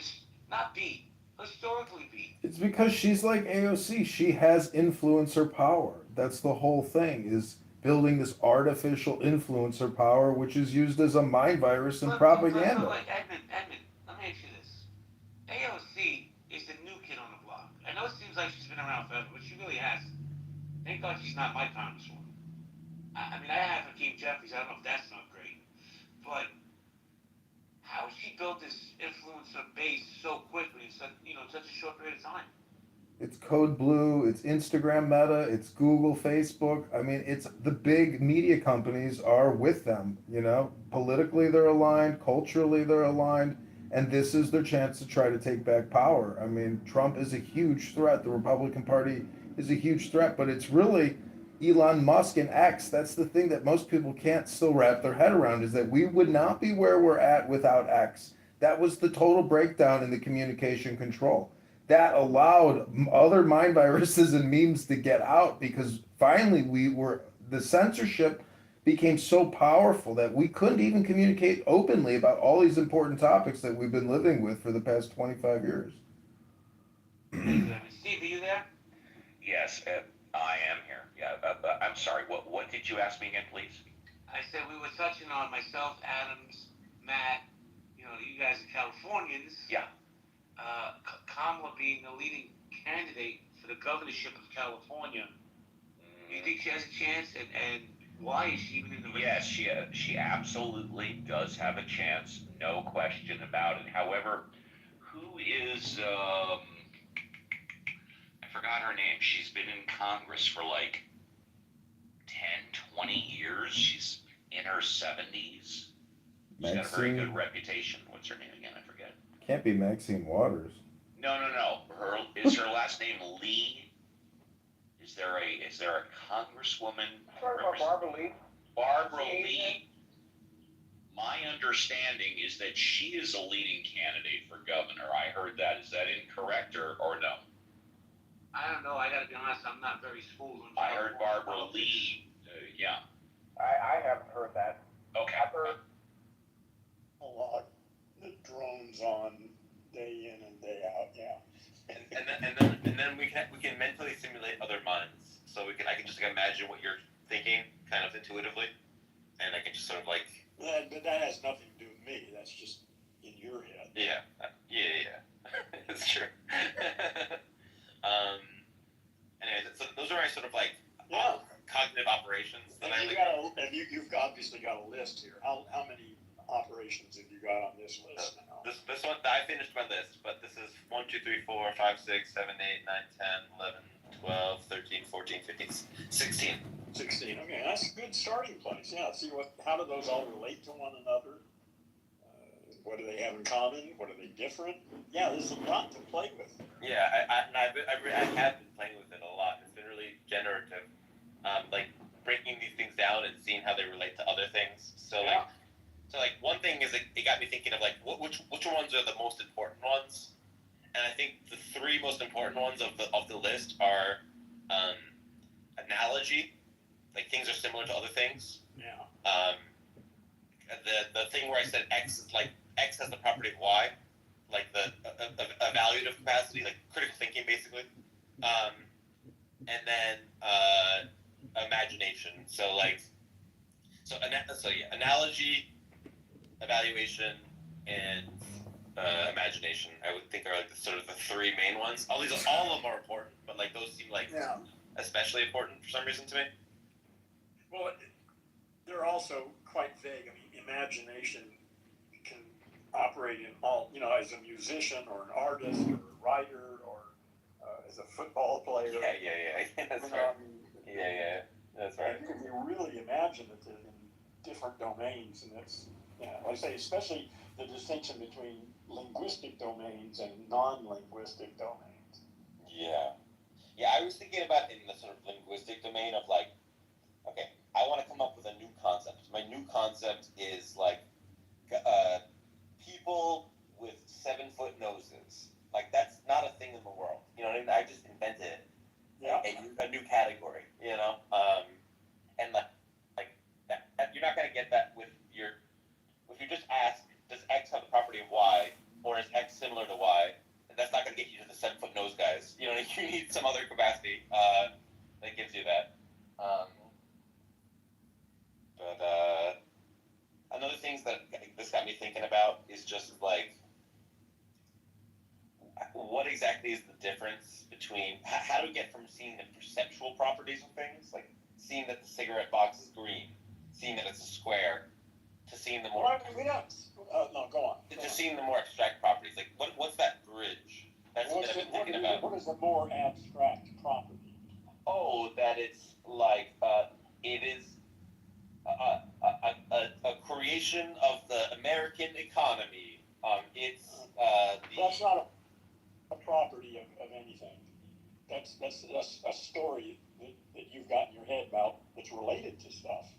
not beat, historically beat.
It's because she's like AOC. She has influencer power. That's the whole thing, is building this artificial influencer power, which is used as a mind virus and propaganda.
Edmund, let me ask you this. AOC is the new kid on the block. I know it seems like she's been around forever, but she really hasn't. Thank God she's not my congresswoman. I mean, I have Hakeem Jeffries. I don't know if that's not great. But how has she built this influencer base so quickly in such a short period of time?
It's Code Blue, it's Instagram Meta, it's Google, Facebook. I mean, it's the big media companies are with them, you know. Politically they're aligned, culturally they're aligned, and this is their chance to try to take back power. I mean, Trump is a huge threat. The Republican Party is a huge threat, but it's really Elon Musk and X. That's the thing that most people can't still wrap their head around, is that we would not be where we're at without X. That was the total breakdown in the communication control. That allowed other mind viruses and memes to get out, because finally the censorship became so powerful that we couldn't even communicate openly about all these important topics that we've been living with for the past 25 years.
Steve, are you there?
Yes, I am here. Yeah, I'm sorry. What did you ask me again, please?
I said we were touching on myself, Adams, Matt, you guys are Californians.
Yeah.
Kamala being the leading candidate for the governorship of California. Do you think she has a chance? And Why is she even in the race?
Yes, she absolutely does have a chance, no question about it. However, who is I forgot her name. She's been in Congress for like 10, 20 years. She's in her 70s. She's got a very good
Maxine?
reputation. What's her name again? I forget.
Can't be Maxine Waters.
No. Is her last name Lee? Is there a congresswoman?
Barbara Lee.
Barbara Lee. My understanding is that she is a leading candidate for governor. I heard that. Is that incorrect or no?
I don't know. I gotta be honest. I'm not very schooled on.
I heard Barbara Lee. Yeah.
I haven't heard that.
Okay.
I've heard
a lot. The drones on day in and day out. Yeah.
And then we can mentally simulate other minds. So I can just like, imagine what you're thinking, kind of intuitively, and I can just sort of like.
But that has nothing to do with me. That's just in your head.
Yeah. It's true. Anyways, so those are my sort of like cognitive operations that
You've obviously got a list here. How many operations have you got on this list now?
This one, I finished my list, but this is 1, 2, 3, 4, 5, 6, 7, 8, 9, 10, 11, 12, 13, 14, 15, 16.
16. Okay, that's a good starting place. Yeah. See how do those all relate to one another? What do they have in common? What are they different? Yeah, there's a lot to play with.
Yeah, I have been playing with it a lot. It's been really generative, like breaking these things down and seeing how they relate to other things. So like one thing is it got me thinking of like which ones are the most important ones, and I think the three most important ones of the list are analogy, like things are similar to other things.
Yeah.
The thing where I said X is like X has the property of Y, like the evaluative capacity, like critical thinking, basically. And then imagination. So analogy, evaluation, and imagination. I would think are like sort of the three main ones. All of them are important, but like those seem like especially important for some reason to me.
Well, they're also quite vague. I mean, imagination can operate in all, as a musician or an artist or a writer or as a football player.
Yeah. That's right. That's right.
You can be really imaginative in different domains, and that's, like I say, especially the distinction between linguistic domains and non-linguistic domains.
Yeah, I was thinking about in the sort of linguistic domain of like, okay, I want to come up with a new concept. My new concept is like people with 7-foot noses. Like that's not a thing in the world. You know what I mean? I just invented it.
Yeah.
A new category. And like that, you're not gonna get that if you just ask, does X have the property of Y, or is X similar to Y? And that's not gonna get you to the 7-foot nose guys. You need some other capacity that gives you that. But another thing that this got me thinking about is just like, what exactly is the difference between how do we get from seeing the perceptual properties of things, like seeing that the cigarette box is green, seeing that it's a square, to seeing the more
go on.
To seeing the more abstract properties, like what's that bridge? That's what I've been thinking about.
What is the more abstract property?
Oh, that it's like it is a creation of the American economy. It's
That's not a property of anything. That's a story that you've got in your head about that's related to stuff.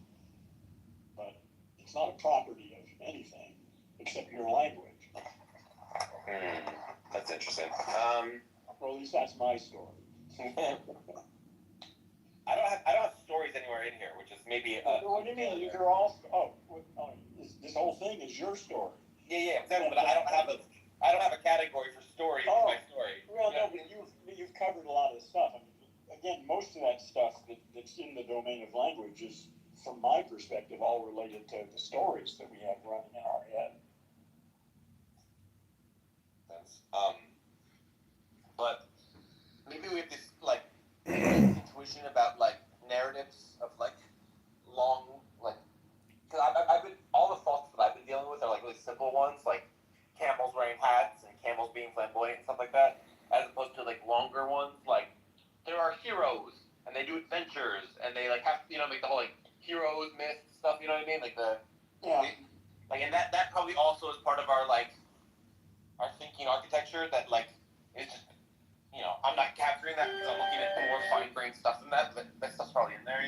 But it's not a property of anything except your language.
That's interesting.
Or at least that's my story.
I don't have stories anywhere in here, which is maybe.
What do you mean? They're all. This whole thing is your story.
Yeah, exactly. But I don't have a category for story in my story.
Well, no, but you've covered a lot of stuff. I mean, again, most of that stuff that's in the domain of language is, from my perspective, all related to the stories that we have running in our head.
But maybe we have this like intuition about like narratives of like long really simple ones, like camels wearing hats and camels being flamboyant and stuff like that, as opposed to like longer ones, like there are heroes and they do adventures and they like have make the whole like heroes myth stuff. You know what I mean? Like and that probably also is part of our our thinking architecture that is just I'm not capturing that because I'm looking at more fine grained stuff than that, but that stuff's probably in there.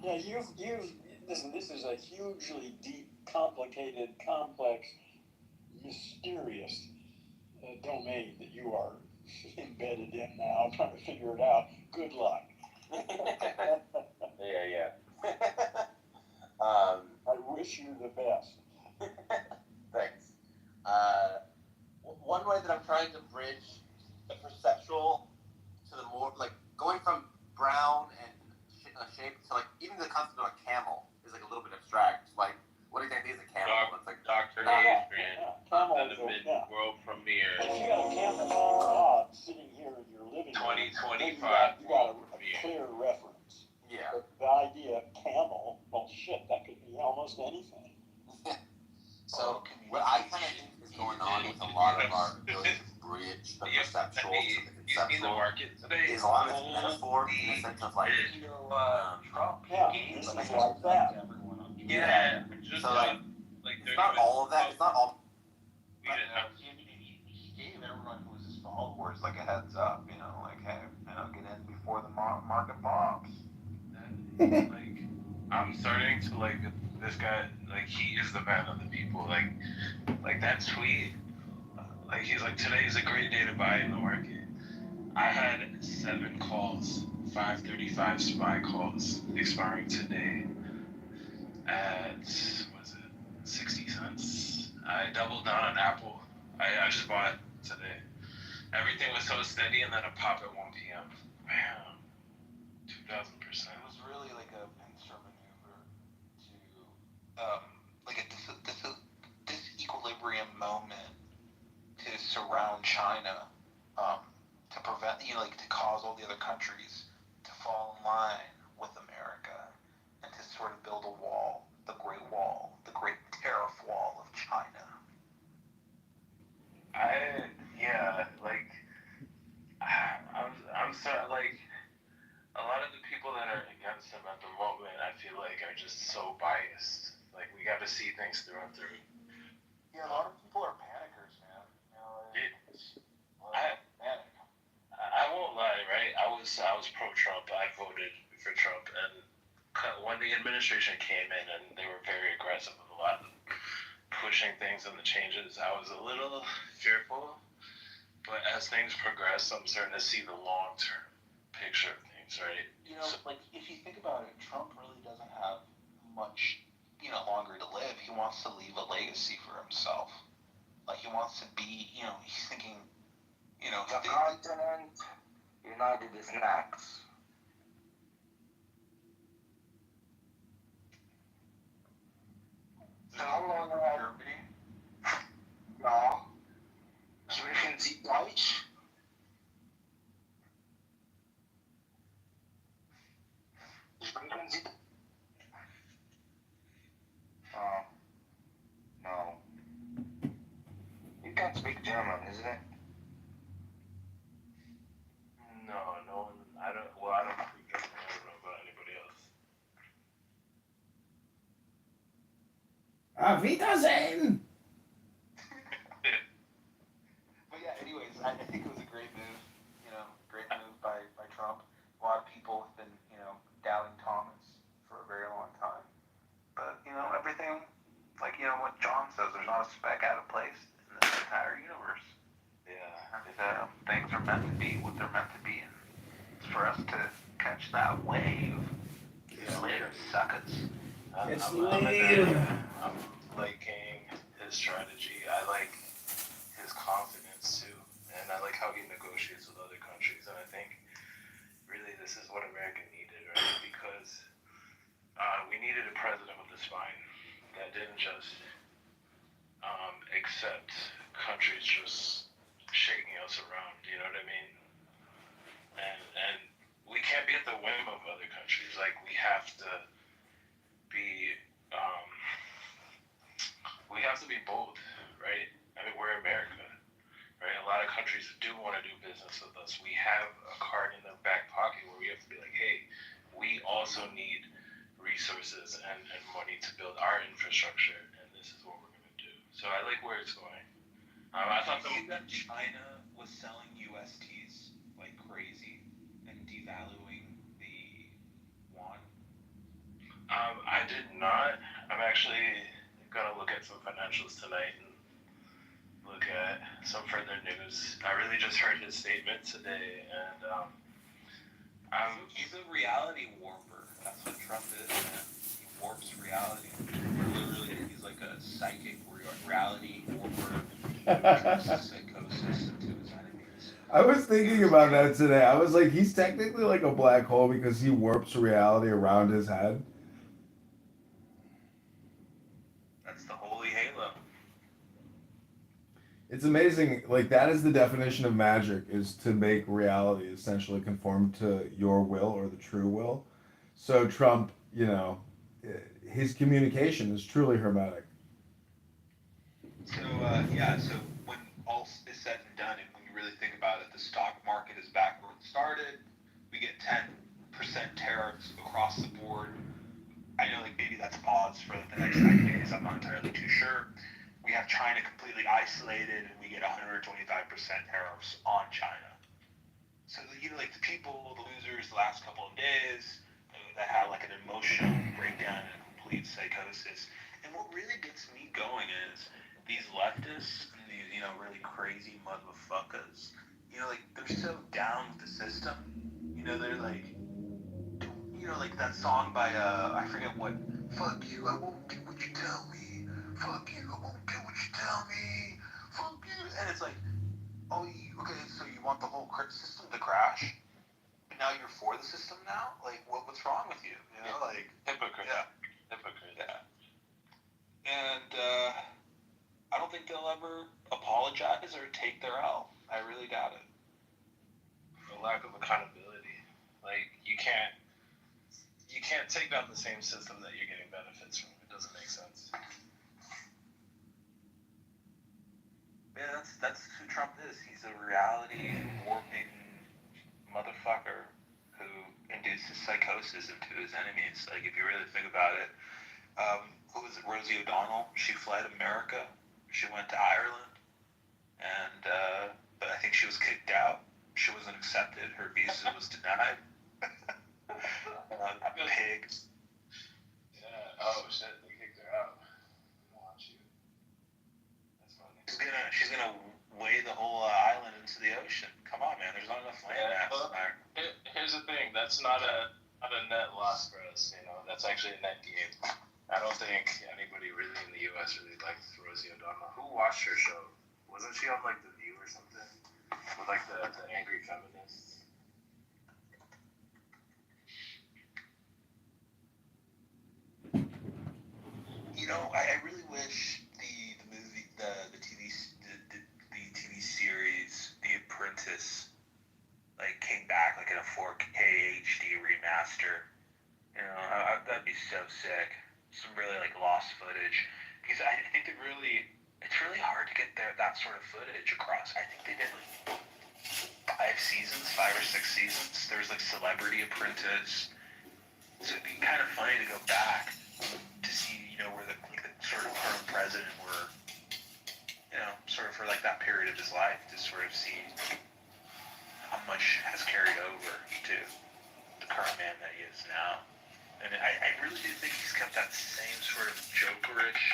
Yeah, listen, this is a hugely deep, complicated, complex, mysterious domain that you are embedded in now, trying to figure it out. Good luck.
Yeah.
I wish you the best.
Thanks. One way that I'm trying to bridge the perceptual to the more going from brown and shape to even the concept of a camel is a little bit abstract. What exactly is a camel? It's
Dr. Adrian, the mid-world premiere.
If you got a camel on sitting here in your living room,
2025
you got a clear reference.
Yeah.
But the idea of camel, well, shit, that could be almost anything.
So what I kind of think is going on with a lot of our ability to bridge the perceptual to the conceptual is a lot of it's metaphor in the sense of
Trump this is like that.
Yeah. So it's not all of that. It's not all.
He gave everyone who was his followers a heads up, hey, get in before the market pops.
I'm starting to this guy, he is the man of the people. That tweet, he's today is a great day to buy in the market. I had 7 calls, 535 SPY calls expiring today at, 60 cents. I doubled down on Apple. I just bought today. Everything was so steady and then a pop at 1 p.m. Bam. 2,000%.
It was really a pincer maneuver to a disequilibrium moment to surround China, to prevent to cause all the other countries to fall in line with America and to sort of build a wall, the Great Wall, the Great Tariff Wall of China.
I'm sorry, a lot of the people that are against him at the moment, I feel are just so biased. We got to see things through and through.
Yeah, a lot of people are panickers, man.
I won't lie, right? I was pro-Trump. I voted for Trump, and when the administration came in and they were very aggressive with a lot of pushing things and the changes, I was a little fearful. But as things progress, I'm starting to see the long-term picture of things, right?
If you think about it, Trump really doesn't have much, longer to live. He wants to leave a legacy for himself. He wants to be, he's thinking,
The continent united is next. How long Germany? Ja. Sprechen Sie Deutsch? Sprechen Sie? Oh, no. You can't speak German, isn't it?
No one. I don't speak German. I don't know about anybody else.
Auf Wiedersehen!
But yeah, anyways, I think it was a great move. Great move by Trump. A lot of people have been, doubting Thomas for a very long time. But, everything, what John says, there's not a speck out of place in this entire universe.
Yeah.
Things are meant to be what they're meant to be, and it's for us to catch that wave. Later, suckers.
I'm liking his strategy. I like his confidence too, and I like how he negotiates with other countries. And I think really this is what America needed, right? Because we needed a president with a spine that didn't just accept countries just shaking us around. You know what I mean? And we can't be at the whim of other countries. We have to be
countries who do want to do business with us, we have a card in the back pocket where we have to be like, hey, we also need resources and money to build our infrastructure, and this is what we're going to do. So I like where it's going. I thought
that China was selling USTs like crazy and devaluing the yuan?
I did not. I'm actually going to look at some financials tonight and look at some further news. I really just heard his statement today, and
he's a reality warper. That's what Trump is, man. He warps reality. Literally, he's like a psychic reality warper. Psychosis into his enemies.
I was thinking about that today. I was like, he's technically like a black hole because he warps reality around his head.
That's the holy halo.
It's amazing. Like, that is the definition of magic, is to make reality essentially conform to your will or the true will. So Trump, you know, his communication is truly hermetic.
So, so when all is said and done, and when you really think about it, the stock market is back where it started. We get 10% tariffs across the board. I know, like, maybe that's paused for the next 90 days. I'm not entirely too sure. We have China completely isolated, and we get 125% tariffs on China. So, you know, like, the people, the losers, the last couple of days, that had, like, an emotional breakdown and complete psychosis. And what really gets me going is these leftists and these, you know, really crazy motherfuckers, you know, like, they're so down with the system. You know, they're like, you know, like that song by, I forget what, fuck you, I won't do what you tell me. Fuck you, I won't do what you tell me. Fuck you. And it's like, oh, okay, so you want the whole system to crash? But now you're for the system now? Like, what's wrong with you? You know, like,
hypocrite.
Yeah.
Hypocrite.
Yeah. And, I don't think they'll ever apologize or take their L. I really doubt it.
The lack of accountability. Like, you can't take down the same system that you're getting benefits from. It doesn't make sense.
Yeah, that's who Trump is. He's a reality warping motherfucker who induces psychosis into his enemies. Like, if you really think about it, who was it? Rosie O'Donnell. She fled America. She went to Ireland, and but I think she was kicked out. She wasn't accepted. Her visa was denied. Pig.
Yeah. Oh shit! They kicked her out. Watch you. That's funny.
She's gonna weigh the whole island into the ocean. Come on, man. There's not enough land mass there.
Here's the thing. That's not a net loss for us. You know, that's actually a net gain. I don't think anybody really in the U.S. really liked Rosie O'Donnell. Who watched her show? Wasn't she on like The View or something? With like the angry feminists.
You know, I really wish the movie, the TV series, The Apprentice, like came back like in a 4K HD remaster. You know, that'd be so sick. Some really like lost footage, because I think it's really hard to get that sort of footage across. I think they did like 5 or 6 seasons. There's like Celebrity Apprentice, so it'd be kind of funny to go back to see, you know, where the sort of current president were, you know, sort of for like that period of his life, to sort of see how much has carried over to the current man that he is now. And I really do think he's kept that same sort of jokerish,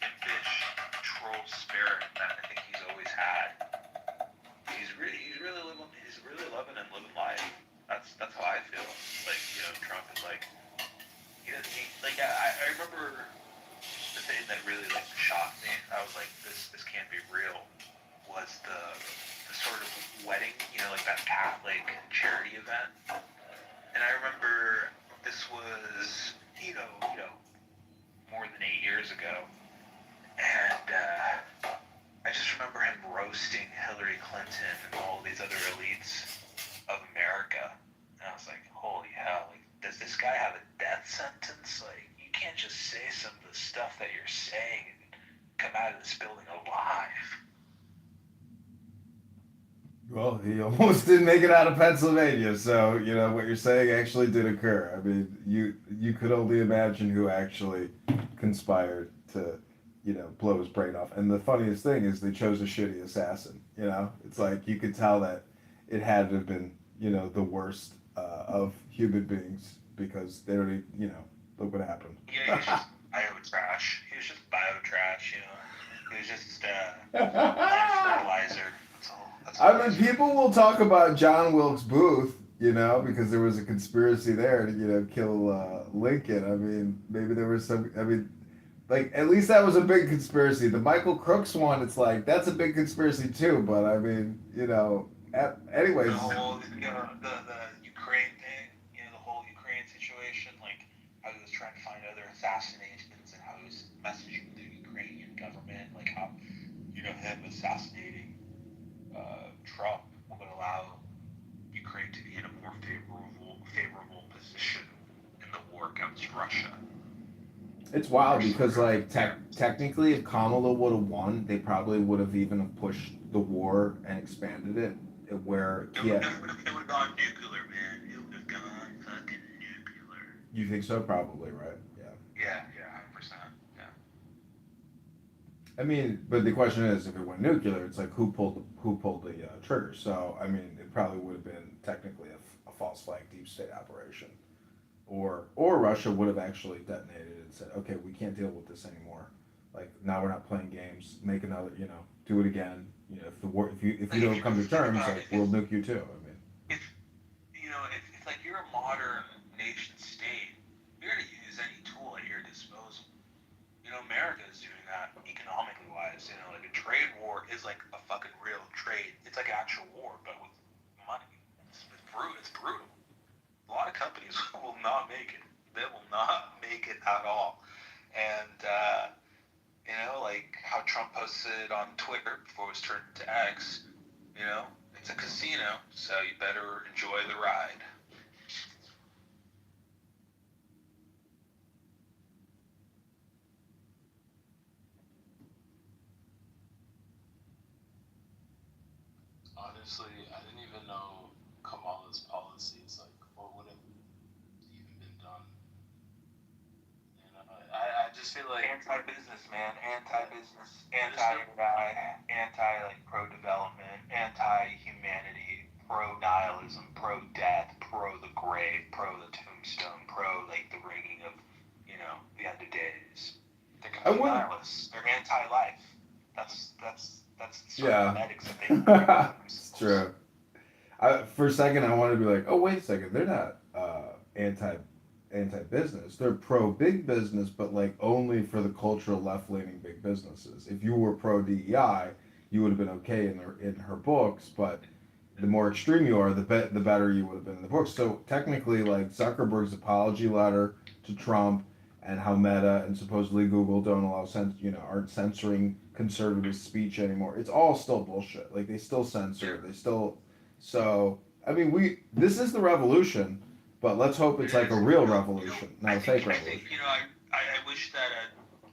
impish, troll spirit that I think he's always had. He's really loving and living life. That's how I feel. Like, you know, Trump is like, I remember the thing that really like shocked me. I was like, this can't be real. Was the sort of wedding, you know, like that Catholic charity event. And I remember this was, you know, more than 8 years ago. And I just remember him roasting Hillary Clinton and all these other elites of America. And I was like, holy hell, like, does this guy have a death sentence? Like, you can't just say some of the stuff that you're saying and come out of this building alive.
Well, he almost didn't make it out of Pennsylvania, so you know what you're saying actually did occur. I mean, you could only imagine who actually conspired to, blow his brain off. And the funniest thing is they chose a shitty assassin. You know, it's like you could tell that it had to have been, the worst of human beings because they already, look what happened.
Yeah, he was just bio trash. He was just bio trash, He was just fertilizer.
I mean, people will talk about John Wilkes Booth, because there was a conspiracy there to, kill Lincoln. I mean, maybe there was some. I mean, like at least that was a big conspiracy. The Michael Crooks one, it's like that's a big conspiracy too. But I mean, anyways.
The whole the Ukraine thing, the whole Ukraine situation, like how he was trying to find other assassinations and how he was messaging the Ukrainian government, like how him assassinating Trump would allow Ukraine to be in a more favorable position in the war against Russia.
It's wild because, like, technically, if Kamala would have won, they probably would have even pushed the war and expanded it where he had.
It would have gone nuclear, man. It would have gone fucking nuclear.
You think so? Probably, right?
Yeah, 100%. Yeah.
I mean, but the question is, if it went nuclear, it's like who pulled the trigger? So, I mean, it probably would have been technically a false flag deep state operation, or Russia would have actually detonated and said, okay, we can't deal with this anymore. Like now we're not playing games. Make another, do it again. If the war, if you don't come to terms, like we'll nuke you too. I mean,
if like you're a modern nation state, you're gonna use any tool at your disposal. America is doing that economically wise. Like a trade war is like a fucking real trade. It's like an actual war, but with money. It's brutal. It's brutal. A lot of companies will not make it. They will not make it at all. And like how Trump posted on Twitter before it was turned to X. It's a casino, so you better enjoy the ride.
Honestly, I didn't even know Kamala's policies, like, what would have even been done. I just feel like
Anti-business, man. Anti-business. Anti pro-development, anti-humanity, pro-nihilism, pro-death, pro-the grave, pro-the tombstone, like the ringing of, the end of days. They're complete nihilists. They're anti-life. That's sort of medics that they
it's true. For a second, I wanted to be like, oh wait a second, they're not anti-business. They're pro-big business, but like only for the cultural left-leaning big businesses. If you were pro-DEI, you would have been okay in her books, but the more extreme you are, the better you would have been in the books. So technically, like Zuckerberg's apology letter to Trump and how Meta and supposedly Google don't allow aren't censoring conservative speech anymore. It's all still bullshit. Like they still censor. So I mean, this is the revolution, but let's hope it's like a real revolution, not a fake revolution.
I wish that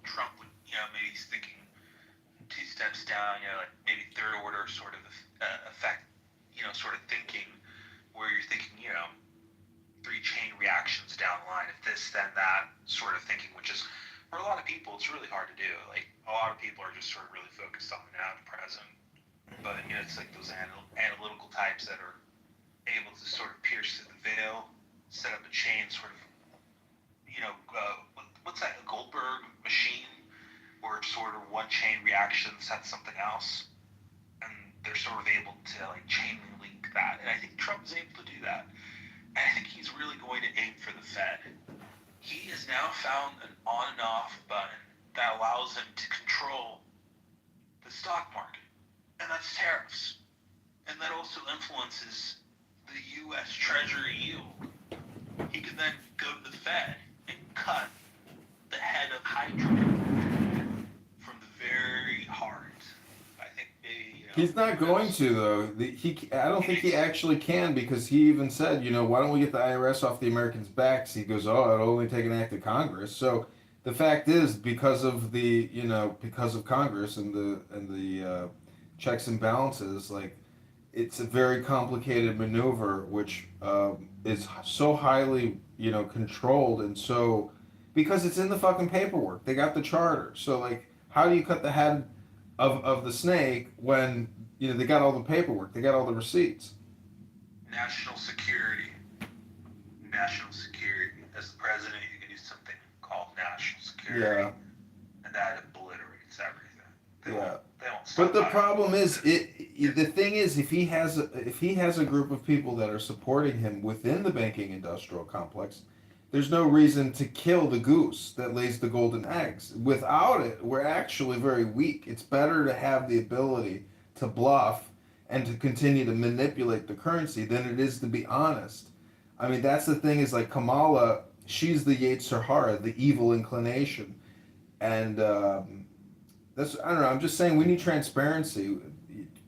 Trump would, maybe he's thinking 2 steps down, like maybe third order sort of effect, sort of thinking where you're thinking, 3 chain reactions down the line, if this, then that sort of thinking, which is, for a lot of people, it's really hard to do. Like, a lot of people are just sort of really focused on the now and present. But, it's like those analytical types that are able to sort of pierce through the veil, set up a chain sort of, what's that, a Goldberg machine? Where sort of one chain reaction sets something else. And they're sort of able to, like, chain link that. And I think Trump is able to do that. And I think he's really going to aim for the Fed. He has now found an on and off button that allows him to control the stock market. And that's tariffs. And that also influences the U.S. Treasury yield. He can then go to the Fed and cut the head of Hydra from the very heart. I think maybe,
He's not going to though. I don't think he actually can because he even said, why don't we get the IRS off the Americans' backs? He goes, it'll only take an act of Congress. So the fact is, because of because of Congress and the checks and balances, like it's a very complicated maneuver, which is so highly, controlled, and so because it's in the fucking paperwork. They got the charter. So like, how do you cut the head of the snake when they got all the paperwork, they got all the receipts?
National security. National security. As the president, you can do something called national security,
Yeah.
and that obliterates everything. They
Yeah.
won't stop
But the
that.
problem is, the thing is, if he has a group of people that are supporting him within the banking industrial complex, there's no reason to kill the goose that lays the golden eggs. Without it, we're actually very weak. It's better to have the ability to bluff and to continue to manipulate the currency than it is to be honest. I mean, that's the thing, is like Kamala, she's the Yetzer Hara, the evil inclination, and that's, I don't know. I'm just saying we need transparency,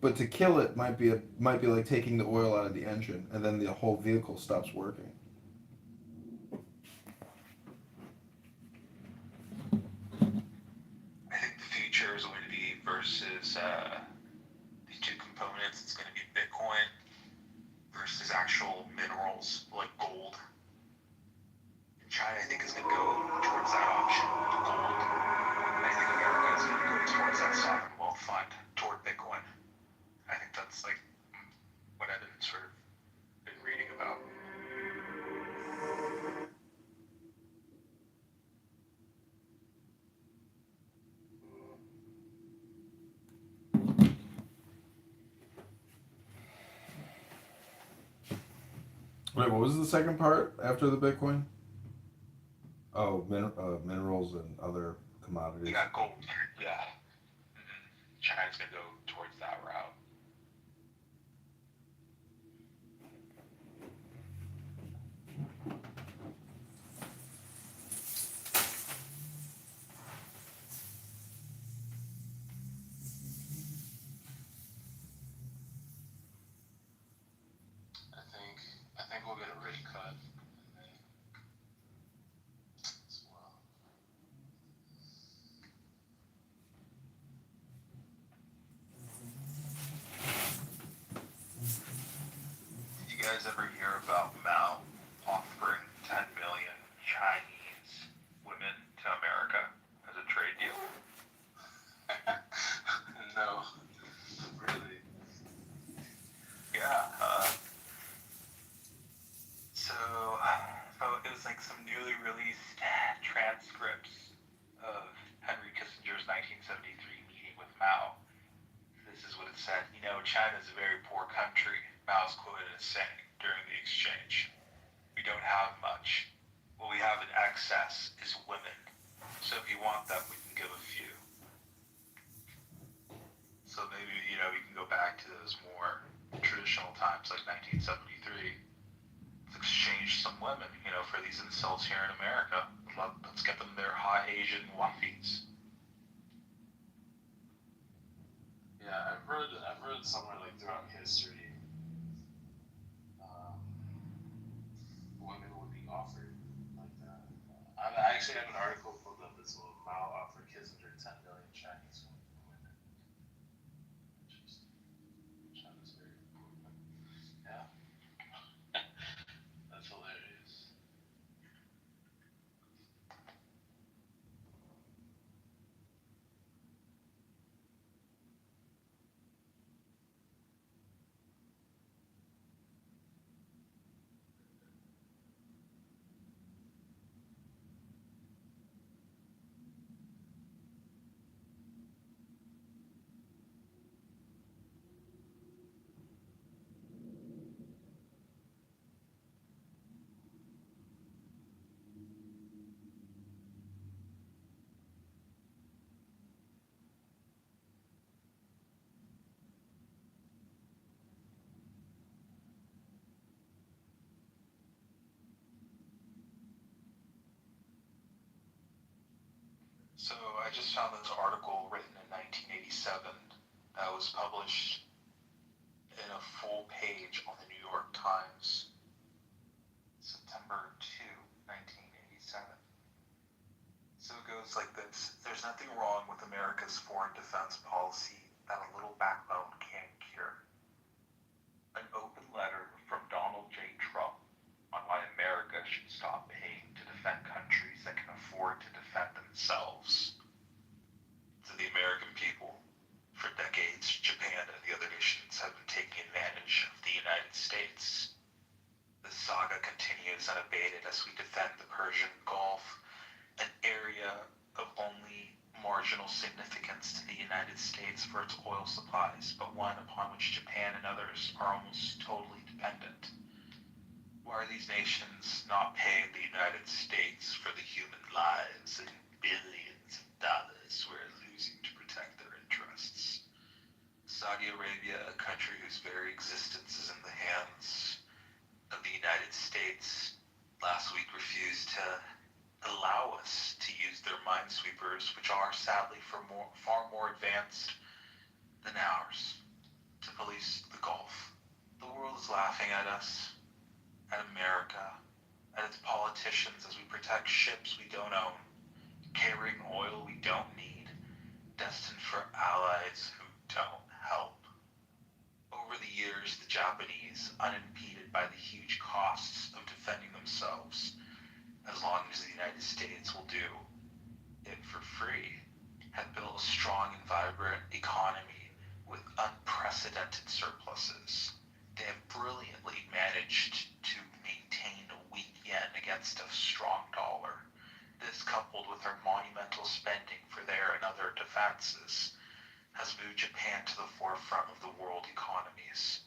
but to kill it might be like taking the oil out of the engine, and then the whole vehicle stops working.
I think the future is going to be versus these two components. It's going to be Bitcoin versus actual minerals like gold. And China, I think, is going to go towards that option, gold. And I think America is going to go towards that sovereign wealth fund, toward Bitcoin. I think that's like what I've been sort of been reading about.
Wait, what was the second part after the Bitcoin? Oh, minerals and other commodities.
You got gold. Yeah. China's going to go towards that route.
I think we'll get a rate cut.
Did you guys ever hear about Mao offering 10 million Chinese women to America as a trade deal?
No. Really?
Yeah. So it was like some newly released transcripts of Henry Kissinger's 1973 meeting with Mao. This is what it said. China is a very poor country, Mao's quoted as saying during the exchange. We don't have much. What we have in excess is women. So if you want them, we can give a few. So maybe, we can go back to those more traditional times like 1973. Let's exchange some women, for these insults here in America. Let's get them their hot Asian wifeys.
Yeah, I've read somewhere like throughout history, women would be offered like that. I actually have an article pulled up that's Mao offered Kissinger 10 million Chinese women. Interesting. China's very important. Yeah. That's hilarious.
So I just found this article written in 1987 that was published in a full page on the New York Times, September 2, 1987. So it goes like this. There's nothing wrong with America's foreign defense policy that a little backbone can't cure. United States for its oil supplies, but one upon which Japan and others are almost totally dependent. Why are these nations not paying the United States for the human lives and billions of dollars we're losing to protect their interests? Saudi Arabia, a country whose very existence is in the hands of the United States, last week refused to allow us to use their minesweepers, which are sadly far more advanced than ours, to police the Gulf. The world is laughing at us, at America, at its politicians as we protect ships we don't own, carrying oil we don't need, destined for allies who don't help. Over the years, the Japanese, unimpeded by the huge costs of defending themselves, as long as the United States will do it for free, have built a strong and vibrant economy with unprecedented surpluses. They have brilliantly managed to maintain a weak yen against a strong dollar. This, coupled with their monumental spending for their and other defenses, has moved Japan to the forefront of the world economies.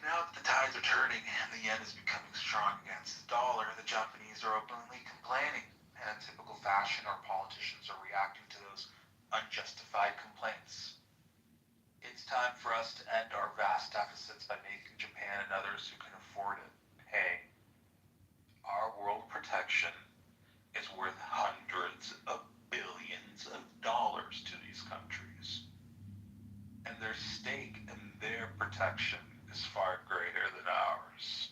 Now that the tides are turning and the yen is becoming strong against the dollar, the Japanese are openly complaining, and in typical fashion, our politicians are reacting to those unjustified complaints. It's time for us to end our vast deficits by making Japan and others who can afford it pay. Our world protection is worth hundreds of billions of dollars to these countries, and their stake in their protection is far greater than ours.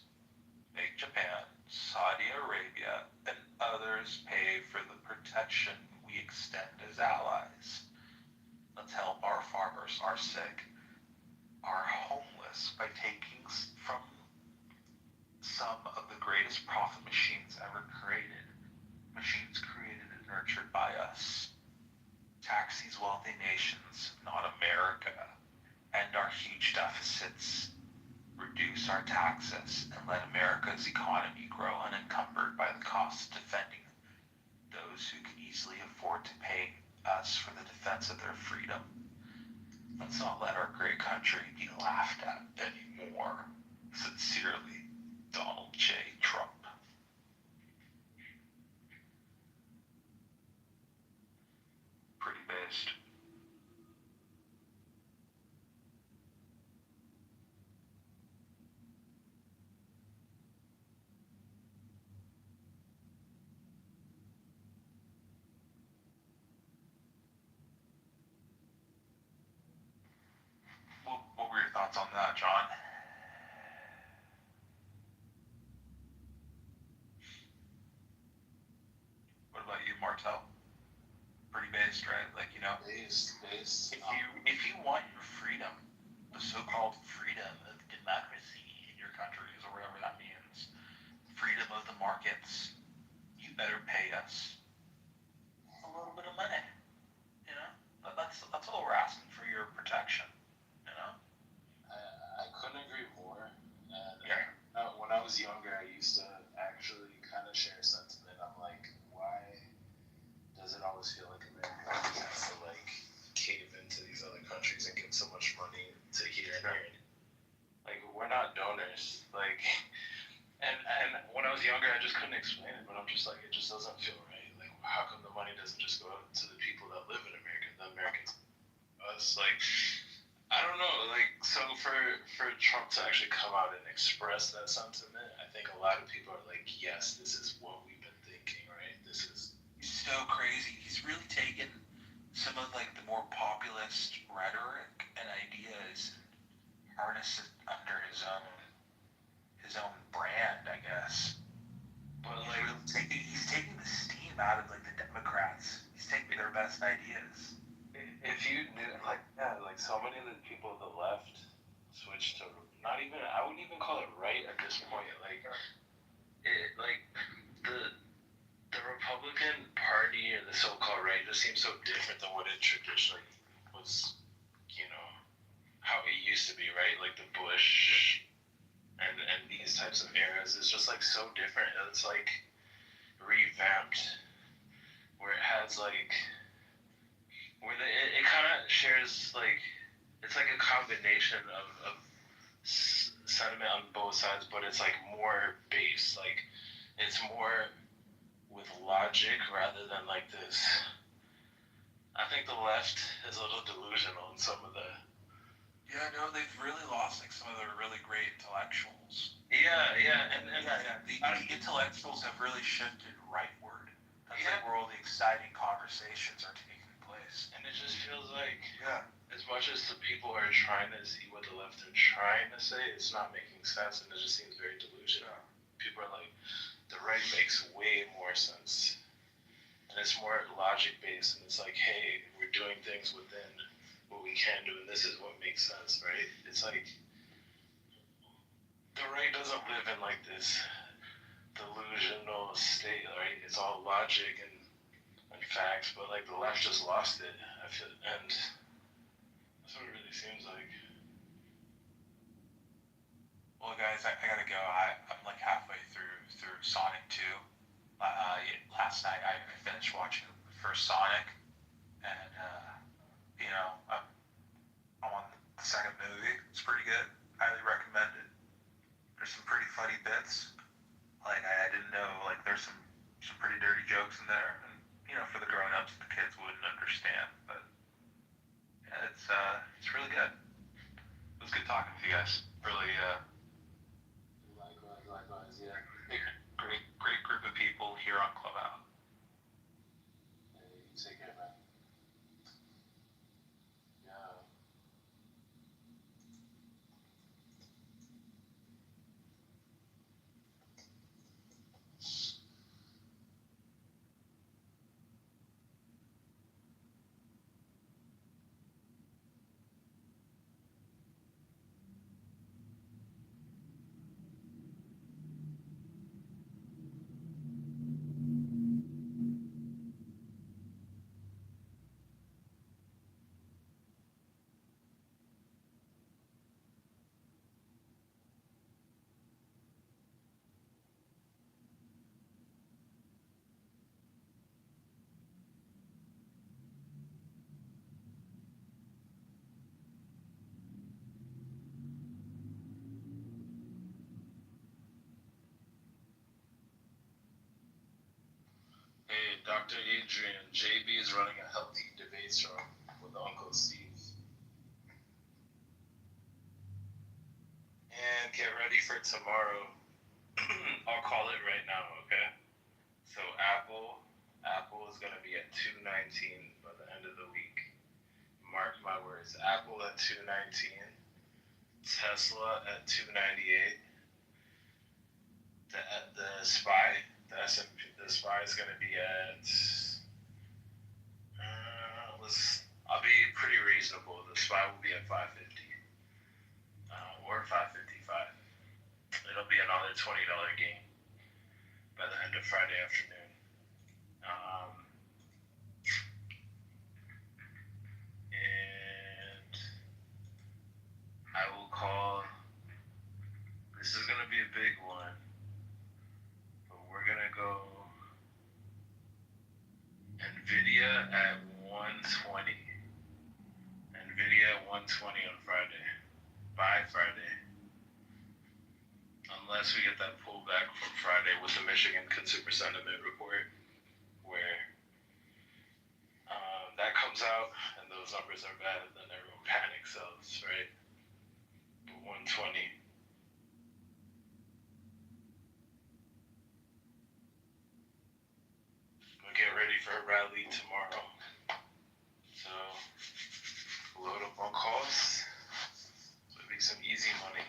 Make Japan, Saudi Arabia, and others pay for the protection we extend as allies. Let's help our farmers are sick, are homeless, by taking from some of the greatest profit machines ever created, machines created and nurtured by us. Tax these wealthy nations, not America, end our huge deficits, reduce our taxes, and let America's economy grow unencumbered by the cost of defending those who can easily afford to pay us for the defense of their freedom. Let's not let our great country be laughed at anymore. Sincerely, Donald J. Trump. Pretty based. What were your thoughts on that, John? What about you, Martel? Pretty based, right? Like, you know,
Based.
if you want your freedom, the so-called freedom of democracy in your countries, or whatever that means, freedom of the markets, you better pay us a little bit of money. You know, that's all we're asking for your protection. You know.
I couldn't agree more. And
Yeah.
when I was younger, I used to actually kind of share sentiment. I'm like, why does it always feel like America has to like cave into these other countries and give so much money to here and there? Like, we're not donors. Like, and when I was younger, I just couldn't explain it. But I'm just like, it just doesn't feel right. Like, how come the money doesn't just go to the people that live in America, the Americans? Us, like, I don't know. Like, so for Trump to actually come out and express that sentiment, I think a lot of people are like, yes, this is what we've been thinking, right? This is
So crazy. He's really taken some of like the more populist rhetoric and ideas and harnessed it under his own brand, I guess. But like, he's taking the steam out of like the Democrats. He's taking their best ideas.
if you knew, like, yeah, like so many of the people of the left switched to not even, I wouldn't even call it right at this point. Like, the Republican Party or the so-called right just seems so different than what it traditionally was, you know, how it used to be, right? Like the Bush and these types of eras is just like so different. It's like revamped, where it has like, where there's like it's like a combination of sentiment on both sides, but it's like more based, like it's more with logic rather than like this. I think the left is a little delusional in some of the.
Yeah, no, they've really lost like some of their really great intellectuals.
Yeah,
The intellectuals have really shifted rightward. That's like where all the exciting conversations are taking place.
And it just feels like,
yeah,
as much as the people are trying to see what the left are trying to say, it's not making sense, and it just seems very delusional. People are like, the right makes way more sense, and it's more logic based, and it's like, hey, we're doing things within what we can do, and this is what makes sense, right? It's like the right doesn't live in like this delusional state, right? It's all logic and facts, but like the left just lost it. I feel, and that's what it really seems like.
Well, guys, I gotta go. I'm like halfway through Sonic 2. Last night I finished watching the first Sonic, and I'm on the second movie. It's pretty good. Highly recommend it. There's some pretty funny bits. Like I didn't know like there's some pretty dirty jokes in there, and for the grown-ups, the kids wouldn't understand. But yeah, it's really good. It was good talking to you guys. Really.
Likewise, yeah.
Great group of people here on Clubhouse.
Hey, take care, man. Yeah. Hey, Dr. Adrian, JB is running a healthy debate show with Uncle Steve. And get ready for tomorrow. I'll call it right now, okay? So Apple is gonna be at 219 by the end of the week. Mark my words. Apple at 219, Tesla at 298. The SPY, the S&P, the SPY is gonna be at. I'll be pretty reasonable. The SPY will be at 550 or 555. It'll be another $20 gain by the end of Friday afternoon. And I will call. This is gonna be a big one, but we're gonna go Nvidia at 120. Nvidia at 120 on Friday. By Friday. Unless we get that pullback from Friday with the Michigan Consumer Sentiment Report, where that comes out and those numbers are bad, and then everyone panic sells, right? But 120. We'll get ready for a rally tomorrow. So, load up on calls. So it'll be some easy money.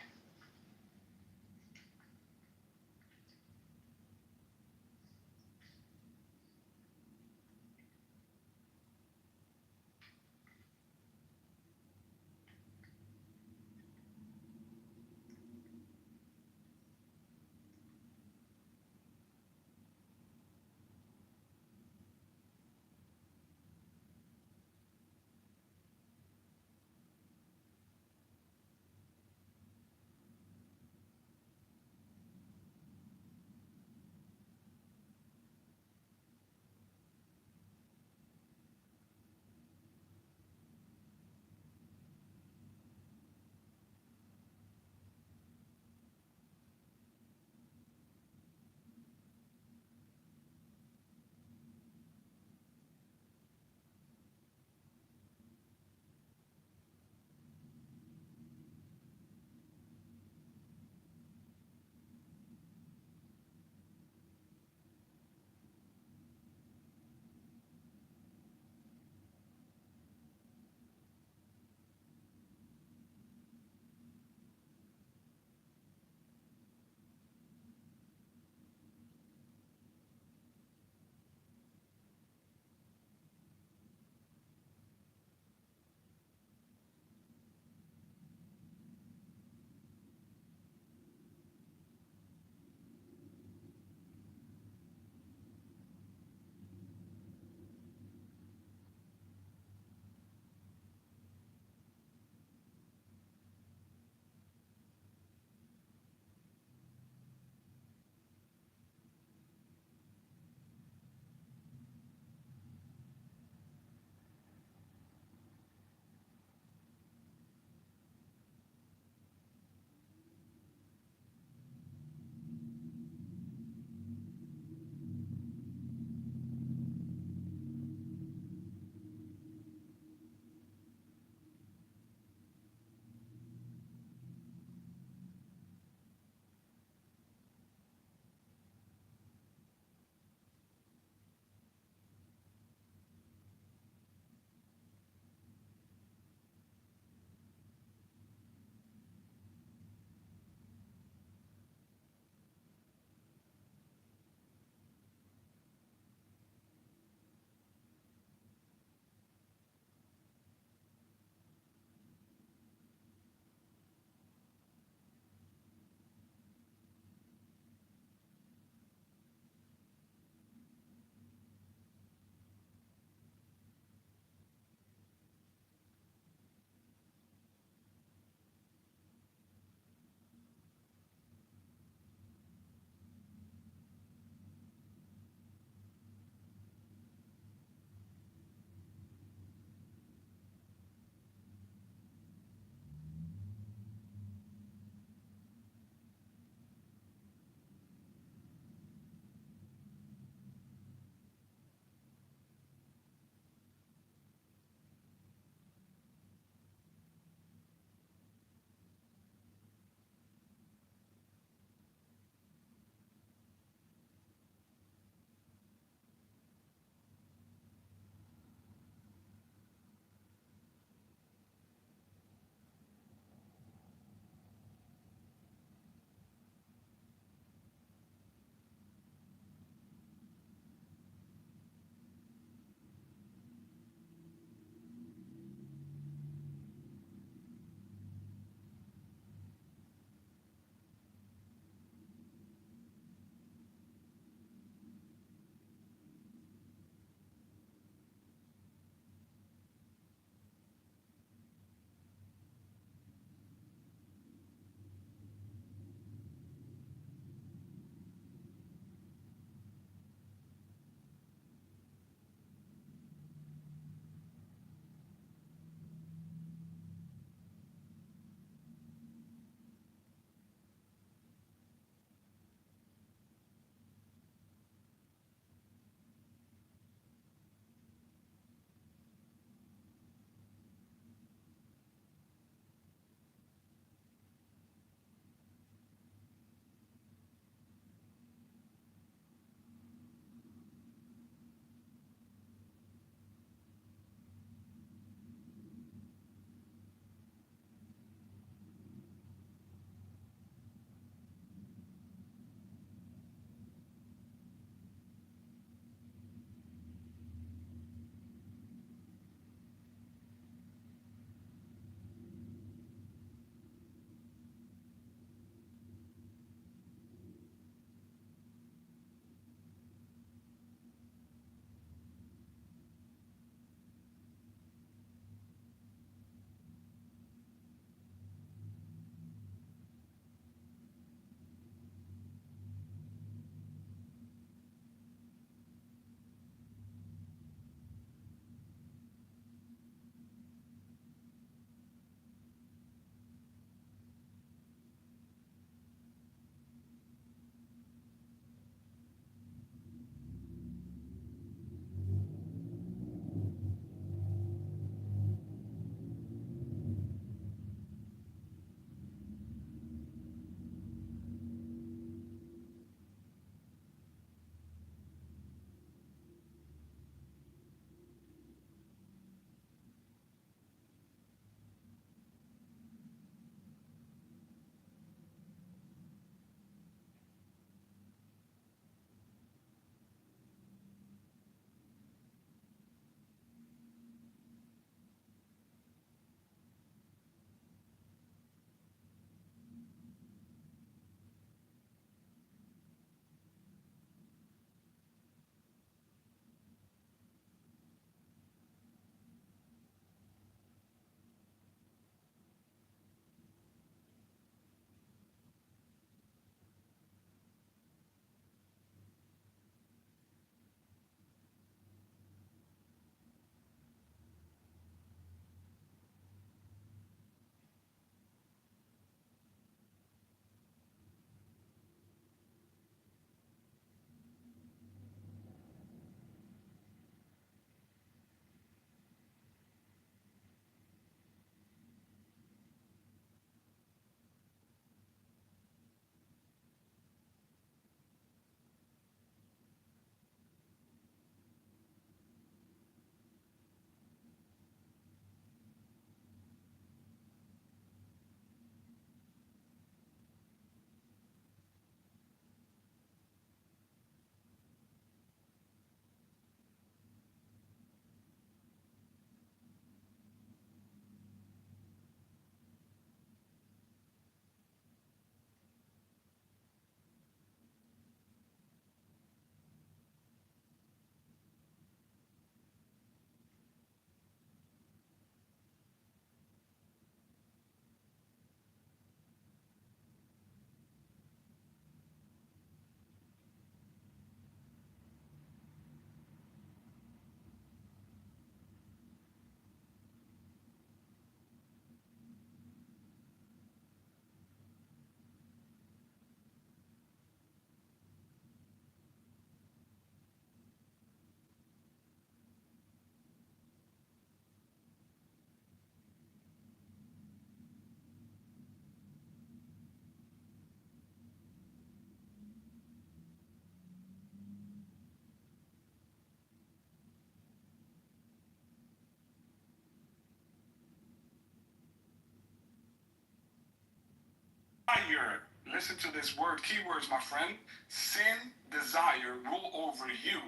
desire, listen to this word, keywords, my friend. Sin, desire, rule over you,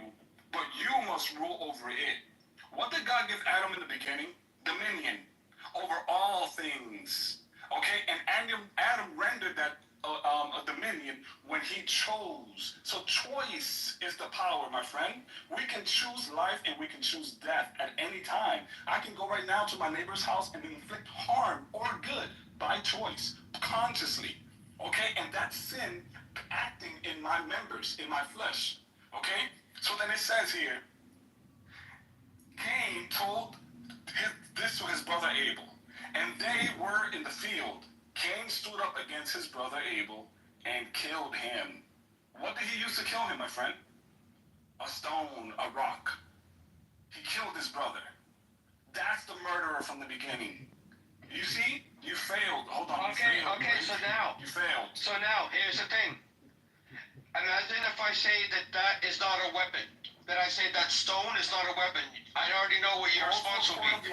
but you must rule over it. What did God give Adam in the beginning? Dominion over all things. Okay, and Adam rendered that a dominion when he chose. So choice is the power, my friend. We can choose life and we can choose death at any time. I can go right now to my neighbor's house and inflict harm or good by choice, consciously. Okay, and that's sin acting in my members, in my flesh. Okay, so then it says here, Cain told this to his brother Abel, and they were in the field. Cain stood up against his brother Abel and killed him. What did he use to kill him, my friend? A stone, a rock. He killed his brother. That's the murderer from the beginning. You see? You failed. Hold on.
Okay, so now.
You failed.
So now, here's the thing. Imagine if I say that is not a weapon. That I say that stone is not a weapon. I already know what your response will be.